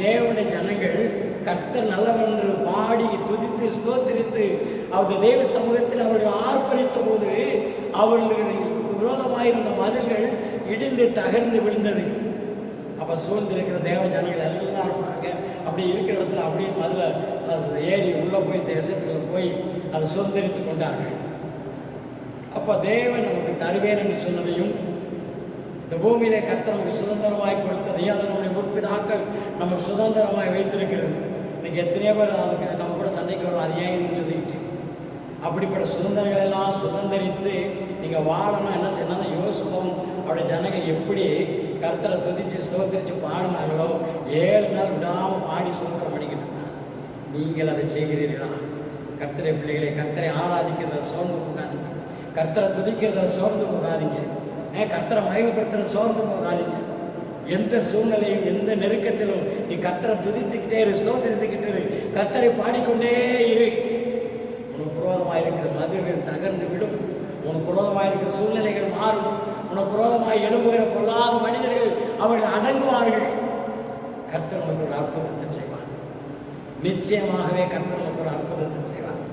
தேவனுடைய ஜனங்கள் கர்த்தர் நல்லவர் என்று பாடி துதித்து ஸ்தோத்திரித்து அவருடைய தேவ சமூகத்தில் அவர்கள் ஆர்ப்பரித்த போது அவர்களுக்கு விரோதமாயிருந்த மதில்கள் இடிந்து தகர்ந்து விழுந்தது. அப்போ சூழ்ந்திருக்கிற தேவ ஜனங்கள் எல்லாரும் பாருங்க, அப்படி இருக்கிற இடத்துல அப்படியே மதில் அது ஏறி உள்ளே போய் தேசத்துக்குள்ள போய் அதை சுதந்திரித்து கொண்டார்கள். அப்போ தேவன் நமக்கு தருவேன் என்று சொன்னதையும், இந்த பூமியிலே கர்த்தர் நமக்கு சுதந்திரமாய் கொடுத்ததையும், அதை நம்முடைய முற்பிதாக்கள் நமக்கு சுதந்திரமாய் வைத்திருக்கிறது. இன்றைக்கி எத்தனையோ பேர் அதுக்கு நம்ம கூட சண்டைக்கு வரும், அது ஏன் இதுன்னு சொல்லிட்டு. அப்படிப்பட்ட சுதந்திரங்கள் எல்லாம் சுதந்திரித்து நீங்கள் வாழணும். என்ன செய்யணும், அந்த யோசுவும் அவருடைய ஜனங்கள் எப்படி கர்த்தரை துதித்து ஸ்தோத்திரித்து பாடினாங்களோ 7 நாள் விடாமல் பாடி சுதந்திரம் பண்ணிக்கிட்டு இருந்தாங்க. நீங்கள் அதை செய்கிறீர்களா? கர்த்தரை பிள்ளைகளை கர்த்தரை ஆராதிக்கிறத சோர்ந்து போகாதீங்க, கர்த்தரை துதிக்கிறத சோர்ந்து போகாதீங்க, கர்த்தரை மகிமைப்படுத்துகிற சோர்ந்து போகாதீங்க. எந்த சூழ்நிலையும் எந்த நெருக்கத்திலும் நீ கர்த்தரை துதித்துக்கிட்டே இரு, ஸ்தோத்திரித்துக்கிட்டே இரு, கர்த்தரை பாடிக்கொண்டே இரு. உனக்கு விரோதமாக இருக்கிற மதில்கள் தகர்ந்து விடும், உனக்கு விரோதமாக இருக்கிற சூழ்நிலைகள் மாறும், உனக்கு விரோதமாக எழும்புகிற பொல்லாத மனிதர்கள் அவர்கள் அடங்குவார்கள். கர்த்தர் உனக்கு ஒரு அற்புதத்தை செய்வார், நிச்சயமாகவே கர்த்தர் உனக்கு ஒரு அற்புதத்தை செய்வார்.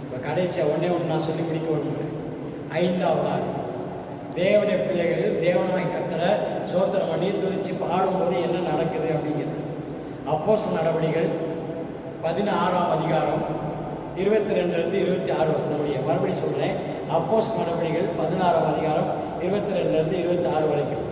இப்போ கடைசியாக ஒன்று நான் சொல்லி பிடிக்க விரும்புகிறேன். 5ஆவதாக தேவனுடைய பிள்ளைகள் தேவனாய் கர்த்தரை சோத்திரம் பண்ணி துதித்து பாடும்போது என்ன நடக்குது அப்படிங்கிறது. அப்போஸ்தலர் நடவடிக்கைகள் 16ஆம் அதிகாரம் 22 26 வசனம் முடிய மறுபடியும் சொல்கிறேன். அப்போஸ்தலர் நடவடிக்கைகள் 16ஆம் அதிகாரம் 22 26 வரைக்கும்.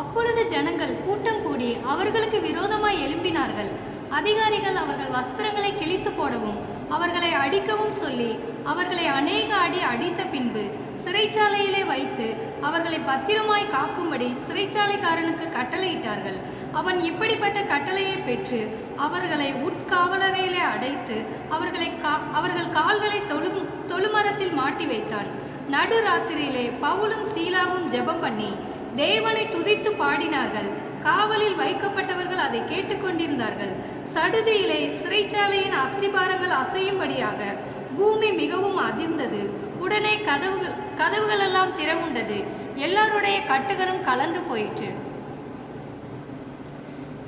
அப்பொழுது ஜனங்கள் கூட்டம் கூடி அவர்களுக்கு விரோதமாய் எழும்பினார்கள். அதிகாரிகள் அவர்கள் வஸ்திரங்களை கிழித்து போடவும் அவர்களை அடிக்கவும் சொல்லி அவர்களை அநேக அடி அடித்த பின்பு சிறைச்சாலையிலே வைத்து அவர்களை பத்திரமாய் காக்கும்படி சிறைச்சாலைக்காரனுக்கு கட்டளையிட்டார்கள். அவன் இப்படிப்பட்ட கட்டளையை பெற்று அவர்களை உட்காவலறையிலே அடைத்து அவர்கள் கால்களை தொழுமரத்தில் மாட்டி வைத்தான். நடுராத்திரியிலே பவுலும் சீலாவும் ஜெபம் பண்ணி தேவனை துதித்து பாடினார்கள். காவலில் வைக்கப்பட்டவர்கள் அதை கேட்டுக்கொண்டிருந்தார்கள். சடுதியிலே சிறைச்சாலையின் அஸ்திபாரங்கள் அசையும்படியாக பூமி மிகவும் அதிர்ந்தது. உடனே கதவுகள் எல்லாம் திறவுண்டது. எல்லாருடைய கட்டுகளும் கலந்து போயிற்று.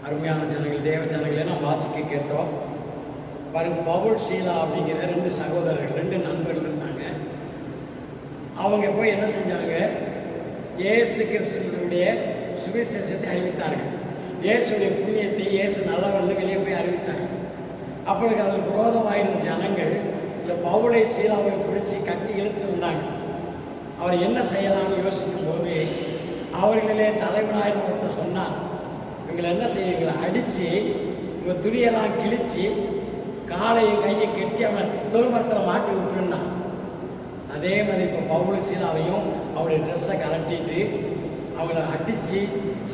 அருமையான ஜனங்கள், தேவ ஜனங்களே, நாம் வாசிக்க கேட்டோம் பாருங்க. பவுல் சீலா அப்படிங்கிற 2 சகோதரர்கள், 2 நண்பர்கள் இருந்தாங்க. அவங்க போய் என்ன செஞ்சாங்க, இயேசு கிறிஸ்துவனுடைய சுவிசேஷத்தை அறிவித்தார்கள். இயேசுடைய புண்ணியத்தை, இயேசு நல்லவர்கள் வெளியே போய் அறிவித்தாங்க. அப்பொழுது அதற்கு விரோதமாயிருந்த ஜனங்கள் இந்த பவுலை சீலாவை பிடிச்சி கட்டி இழுத்துட்டு வந்தாங்க. அவர் என்ன செய்யலாம்னு யோசிக்கும் போது அவர்களிலே தலைவனாயிருந்த ஒருத்தர் சொன்னார், இவங்களை என்ன செய்யுங்களா, அடித்து இவங்க துணியெல்லாம் கிழித்து காலையும் கையை கெட்டி அவன் தொழுமரத்தில் மாட்டி விட்டுருந்தான். அதே மாதிரி இப்போ பவுல் சீலாவையும் அவருடைய ட்ரெஸ்ஸை கலட்டிட்டு அவங்கள அடித்து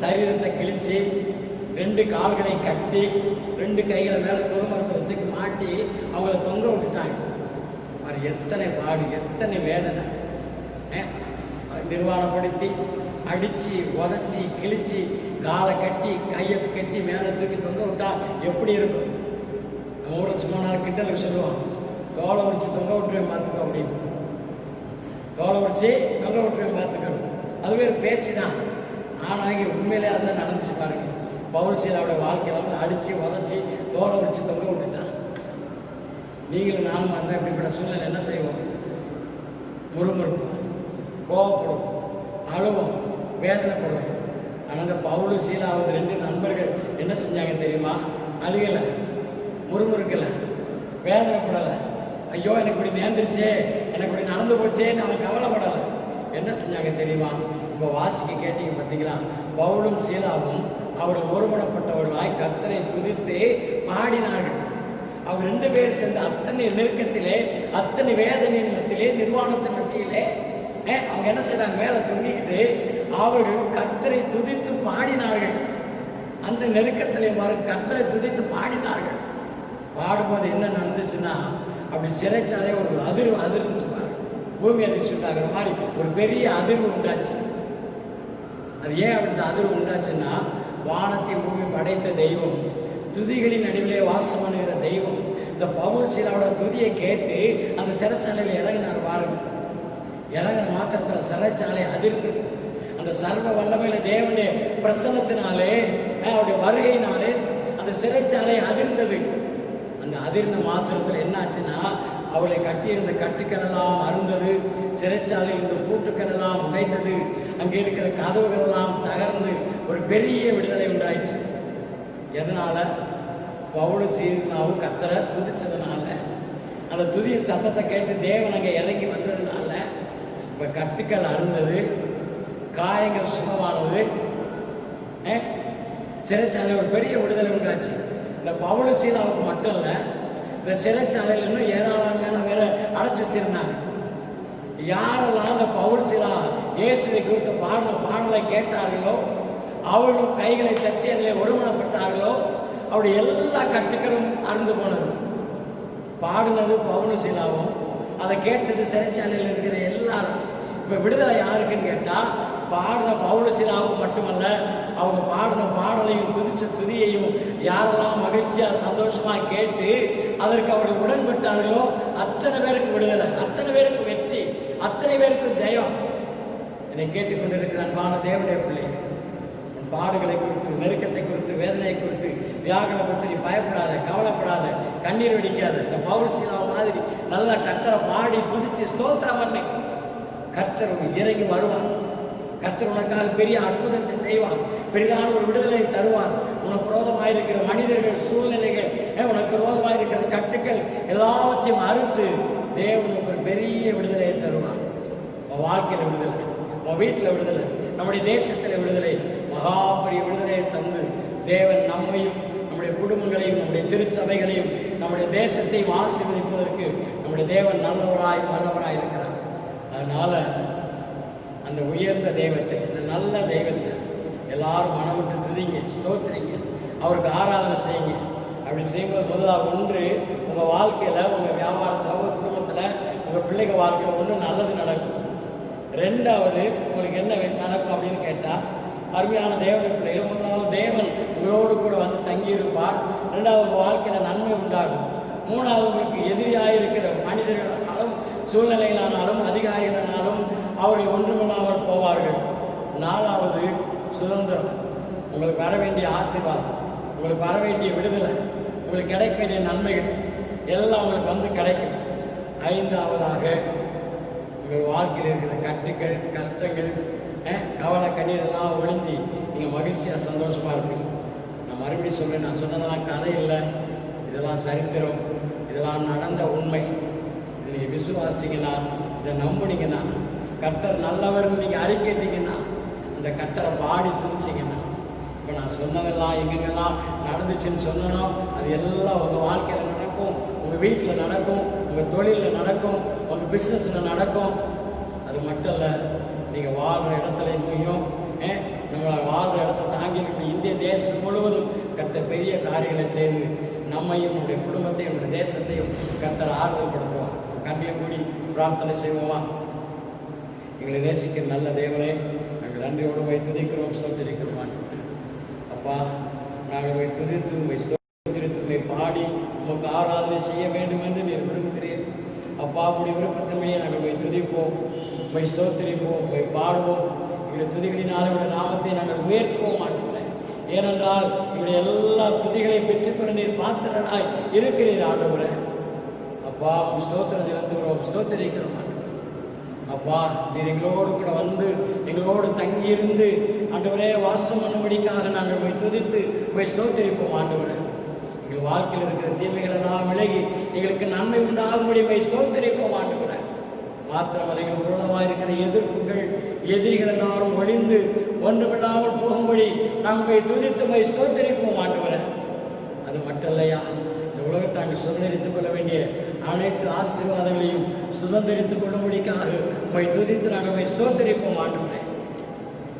சரீரத்தை கிழித்து 2 கால்களையும் கட்டி 2 கைகளை மேலே தொழுமரத்தில் தூக்கி மாட்டி அவங்கள தொங்க விட்டுட்டாங்க. அவர் எத்தனை பாடு, எத்தனை வேதனை. நிர்வாணப்படுத்தி அடித்து உதச்சி கிழித்து காலை கட்டி கையை கட்டி மேலே தூக்கி தொங்க விட்டா எப்படி இருக்கும்? நம்ம ஊட சும்மா நாள் கிட்டலுக்கு சொல்லுவான், தோலை உரிச்சு தொங்க விட்டுருவேன் பார்த்துக்கோ அப்படின்னு. தோலை உரிச்சு தொங்க விட்டுருவேன் பார்த்துக்கோ. அதுவே பேச்சு தான். ஆனால் இங்கே உண்மையிலே அதுதான் நடந்துச்சு பாருங்க. பவுல் சீலாவுடைய வாழ்க்கையில் அடித்து உதச்சி தோலை உரிச்சு தொங்க விட்டுட்டான். நீங்களும் நானும் வந்தால் இப்படிப்பட்ட சூழ்நிலை என்ன செய்வோம்? முறுமுறுப்போம், கோவப்படுவோம், அழுவோம், வேதனைப்படுவோம். ஆனால் இந்த பவுலு சீலாவது 2 நண்பர்கள் என்ன செஞ்சாங்க தெரியுமா? அழுகலை, முறுமுறுக்கலை, வேதனைப்படலை. ஐயோ எனக்கு இப்படி நேர்ந்துருச்சே, எனக்கு இப்படி நடந்து போச்சேன்னு அவன் கவலைப்படலை. என்ன செஞ்சாங்க தெரியுமா? இப்போ வாசிக்க கேட்டீங்க பார்த்தீங்களா? பவுலும் சீலாவும் அவர்கள் ஒருமனப்பட்டவர்களாய் கர்த்தரை துதித்து பாடினார்கள். அவங்க 2 பேர் சேர்ந்து அத்தனை நெருக்கத்திலே, அத்தனை வேதனையின் மத்தியிலே, நிர்வாணத்தின் மத்தியிலே அவங்க என்ன செய்தாங்க? மேலே தொங்கிக்கிட்டு அவர்கள் கர்த்தரை துதித்து பாடினார்கள். அந்த நெருக்கத்திலே கர்த்தரை துதித்து பாடினார்கள். பாடும்போது என்ன நடந்துச்சுன்னா, அப்படி சிறைச்சாலே ஒரு அதிர்ந்துச்சு பாருங்க. பூமி அதிர்ச்சி உண்டாகிற மாதிரி ஒரு பெரிய அதிர்வு உண்டாச்சு. அது ஏன் அப்படி அதிர்வு உண்டாச்சுன்னா, வானத்தை பூமி படைத்த தெய்வம், துதிகளின் நடுவிலே வாசம் பண்ணுகிற தெய்வம், இந்த பவுல் சீலாவோட துதியை கேட்டு அந்த சிறைச்சாலையில் இறங்கினார் பாருங்க. இறங்கின மாத்திரத்தில் சிறைச்சாலை அதிர்ந்தது. அந்த சர்வ வல்லமையில தேவனுடைய பிரசன்னத்தினாலே, அவருடைய வருகையினாலே அந்த சிறைச்சாலை அதிர்ந்தது. அந்த அதிர்ந்த மாத்திரத்தில் என்ன ஆச்சுன்னா, அவளை கட்டியிருந்த கட்டுக்கள் எல்லாம் அருந்தது, சிறைச்சாலையில் இருந்த பூட்டுக்கள் எல்லாம் உடைந்தது, அங்கே இருக்கிற கதவுகள் எல்லாம் தகர்ந்து ஒரு பெரிய விடுதலை உண்டாயிற்று. எதனால? பவுலும் சீலாவும் கர்த்தரை துதிச்சதுனால, அந்த துதியின் சத்தத்தை கேட்டு தேவன் அங்கே இறங்கி வந்ததுனால இப்போ கட்டுக்கள் அருந்தது, காயங்கள் சுகமானது, சிறைச்சாலை ஒரு பெரிய விடுதலை உண்டாச்சு. இந்த பவுலும் சீலாவுக்கு மட்டும் இல்லை, இந்த சிறைச்சாலையில் இன்னும் ஏராளமான வேற அடைச்சி வச்சிருந்தாங்க. யாரெல்லாம் இந்த பவுல் சீலா இயேசுவை குறித்து பாடலை கேட்டார்களோ, அவர்களும் கைகளை தட்டி அதில் ஒருமனப்பட்டார்களோ, அவருடைய எல்லா கட்டுக்களும் அருந்து போனது. பாடினது பவுல் சீலாவும், அதை கேட்டது சிறைச்சாலையில் இருக்கிற எல்லாரும். இப்போ விடுதலை யாருக்குன்னு கேட்டால், பாடின பவுல் சீலாவுக்கு மட்டுமல்ல, அவங்க பாடின பாடலையும் துதிச்ச துதியையும் யாரெல்லாம் மகிழ்ச்சியாக சந்தோஷமாக கேட்டு அதற்கு அவர்கள் உடன்பட்டார்களோ அத்தனை பேருக்கு விடுதலை, அத்தனை பேருக்கு வெற்றி, அத்தனை பேருக்கும் ஜெயம். என்னை கேட்டுக்கொண்டிருக்கிற அன்பான தேவனுடைய பிள்ளை, உன் பாடுகளை குறித்து, நெருக்கத்தை குறித்து, வேதனை குறித்து, வியாகனை குறித்து நீ பயப்படாத, கவலைப்படாத, கண்ணீர் வெடிக்காத. இந்த பவுல் சீலா மாதிரி நல்லா கர்த்தரை பாடி துதிச்சு ஸ்தோத்திரம் பண்ணி கர்த்தர் இறங்கி வருவார். கர்த்தர் உனக்காக பெரிய அற்புதத்தை செய்வார், பெரிதான ஒரு விடுதலை தருவார். உனக்கு விரோதமாயிருக்கிற மனிதர்கள், சூழ்நிலைகள், உனக்கு விரோதமாயிருக்கிற கட்டுக்கள் எல்லாவற்றையும் அறுத்து தேவன் ஒரு பெரிய விடுதலையை தருவார். உன் வாழ்க்கையில் விடுதலை, உன் வீட்டில் விடுதலை, நம்முடைய தேசத்தில் விடுதலை, மகா பெரிய விடுதலையை தந்து தேவன் நம்மையும், நம்முடைய குடும்பங்களையும், நம்முடைய திருச்சபைகளையும், நம்முடைய தேசத்தையும் ஆசீர்வதிப்பதற்கு நம்முடைய தேவன் நல்லவராய் வல்லவராய் இருக்கிறார். அதனால அந்த உயர்ந்த தெய்வத்தை, இந்த நல்ல தெய்வத்தை எல்லாரும் மனம் விட்டு துதிங்க, ஸ்தோத்திரிங்க, அவருக்கு ஆராதனை செய்யுங்க. அப்படி செய்யும்போது முதலாக ஒன்று உங்கள் வாழ்க்கையில், உங்கள் வியாபாரத்தில், உங்கள் குடும்பத்தில், உங்கள் பிள்ளைங்க வாழ்க்கையில் ஒன்று நல்லது நடக்கும். ரெண்டாவது உங்களுக்கு என்ன நடக்கும் அப்படின்னு கேட்டால், அருமையான தேவனுடைய பிள்ளைகள், முதலாவது தேவன் உங்களோடு கூட வந்து தங்கியிருப்பார். ரெண்டாவது உங்கள் வாழ்க்கையில் நன்மை உண்டாகும். மூணாவது உங்களுக்கு எதிரியாக இருக்கிற மனிதர்களானாலும், சூழ்நிலைகளானாலும், அதிகாரிகளானாலும் அவர்கள் ஒன்றுமில்லாமல் போவார்கள். நாலாவது சுதந்திரம், உங்களுக்கு வர வேண்டிய ஆசீர்வாதம், உங்களுக்கு வர வேண்டிய விடுதலை, உங்களுக்கு கிடைக்க வேண்டிய நன்மைகள் எல்லாம் உங்களுக்கு வந்து கிடைக்கும். ஐந்தாவதாக உங்கள் வாழ்க்கையில் இருக்கிற கட்டுக்கள், கஷ்டங்கள், கவலை, கண்ணீர் எல்லாம் ஒழிஞ்சு நீங்கள் மகிழ்ச்சியாக சந்தோஷமாக இருப்பீங்க. நான் மறுபடியும் சொல்கிறேன், நான் சொன்னதெல்லாம் கதை இல்லை, இதெல்லாம் சரித்திரம், இதெல்லாம் நடந்த உண்மை. இதை நீங்கள் விசுவாசிங்கன்னா, இதை நம்புனீங்கன்னா, கர்த்தர் நல்லவர்னு நீங்கள் அறிக்கைட்டீங்கன்னா, அந்த கர்த்தரை பாடி துதிச்சிங்கன்னா, இப்போ நான் சொன்னதெல்லாம் எங்கெங்கெல்லாம் நடந்துச்சுன்னு சொன்னனோ அது எல்லாம் உங்கள் வாழ்க்கையில் நடக்கும், உங்கள் வீட்டில் நடக்கும், உங்கள் தொழிலில் நடக்கும், உங்கள் பிஸ்னஸில் நடக்கும். அது மட்டும் இல்லை, நீங்கள் வாழ்கிற இடத்துல இன்னும் நம்ம வாழ்கிற இடத்துல தாங்கி இந்திய தேசம் முழுவதும் கர்த்தர் பெரிய காரியங்களை செய்து நம்மையும், நம்முடைய குடும்பத்தையும், நம்முடைய தேசத்தையும் கர்த்தர் ஆறுதல்படுத்துவார். கண்களை கூடி பிரார்த்தனை செய்வோமா? எங்களை நேசிக்கிற நல்ல தேவனே, நாங்கள் நன்றியோடு போய் துதிக்கிறோம், ஸ்தோத்திரிக்கிறோம். அப்பா, நாங்கள் போய் துதித்து, ஸ்தோத்திரித்து, பாடி உமக்கு ஆராதனை செய்ய வேண்டும் என்று நீர் விரும்புகிறீர். அப்பா, அப்படி விருப்பத்தின்படியே நாங்கள் போய் துதிப்போம், போய் ஸ்தோத்திரிப்போம், போய் பாடுவோம். எங்களுடைய துதிகளினால் இவருடைய நாமத்தை நாங்கள் உயர்த்துவோம் ஆண்டவரே. ஏனென்றால் இவருடைய எல்லா துதிகளையும் பெற்றுக்கொள்ள நீர் பாத்திரராய் இருக்கிறீர் ஆண்டவரே. அப்பா, ஸ்தோத்திரம் செலுத்துகிறோம், ஸ்தோத்திரிக்கிறோம் ஆண்டவரே. அப்பா, நீர் எங்களோடு கூட வந்து எங்களோடு தங்கியிருந்து ஆண்டவரே வாசம் பண்ணும்படிக்காக நாங்கள் போய் துதித்து போய் ஸ்தோத்திரிப்போம் ஆண்டவரே. எங்கள் வாழ்க்கையில் இருக்கிற தீமைகள் எல்லாம் விலகி எங்களுக்கு நன்மை உண்டாகும்படி போய் ஸ்தோத்திரிப்போம் ஆண்டவரே. மாத்திரமல்ல, எங்கள் பூர்ணமாக இருக்கிற எதிர்ப்புகள், எதிரிகள் எல்லாரும் ஒளிந்து ஒன்றுமில்லாமல் போகும்படி நாங்கள் போய் துதித்து போய் ஸ்தோத்திரிப்போம் ஆண்டவரே. அது மட்டும் இல்லையா, இந்த உலகத்தை நாங்கள் சுதந்திரித்துக் கொள்ள வேண்டிய அனைத்து ஆசீர்வாதங்களையும் சுதந்திரித்துக் கொள்ளும்படிக்காக போய் துதித்து நாங்கள் போய் ஸ்தோத்திரிப்போம் ஆண்டவரே.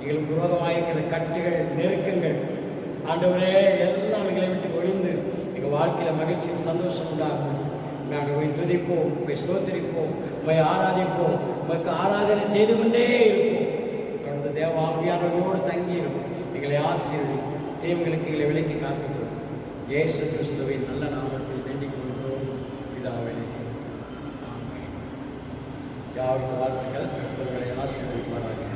எங்களுக்கு விரோதமாக இருக்கிற கட்டுகள், நெருக்கங்கள் ஆண்டவரே எல்லாம் எங்களை விட்டு ஒளிந்து எங்கள் வாழ்க்கையில் மகிழ்ச்சியும் சந்தோஷம் உண்டாகும். நாங்கள் உங்களை துதிப்போம், உங்களை ஸ்தோத்திரிப்போம், உங்களை ஆராதிப்போம், உமக்கு ஆராதனை செய்து கொண்டே இருப்போம். தொடர்ந்து தேவ ஆவியானவர்களோடு தங்கியிருக்கும். எங்களை ஆசீர்வதியும், தீமைகளுக்கு எங்களை விலக்கி காத்துக்கிறோம். இயேசு கிறிஸ்துவின் நல்ல நாமத்தில் வேண்டிக் கொள்கிறோம் பிதாவே. ஆமென். யாரும் வாழ்த்துக்கள். கர்த்தர்களை ஆசீர்வதிப்பார்கள்.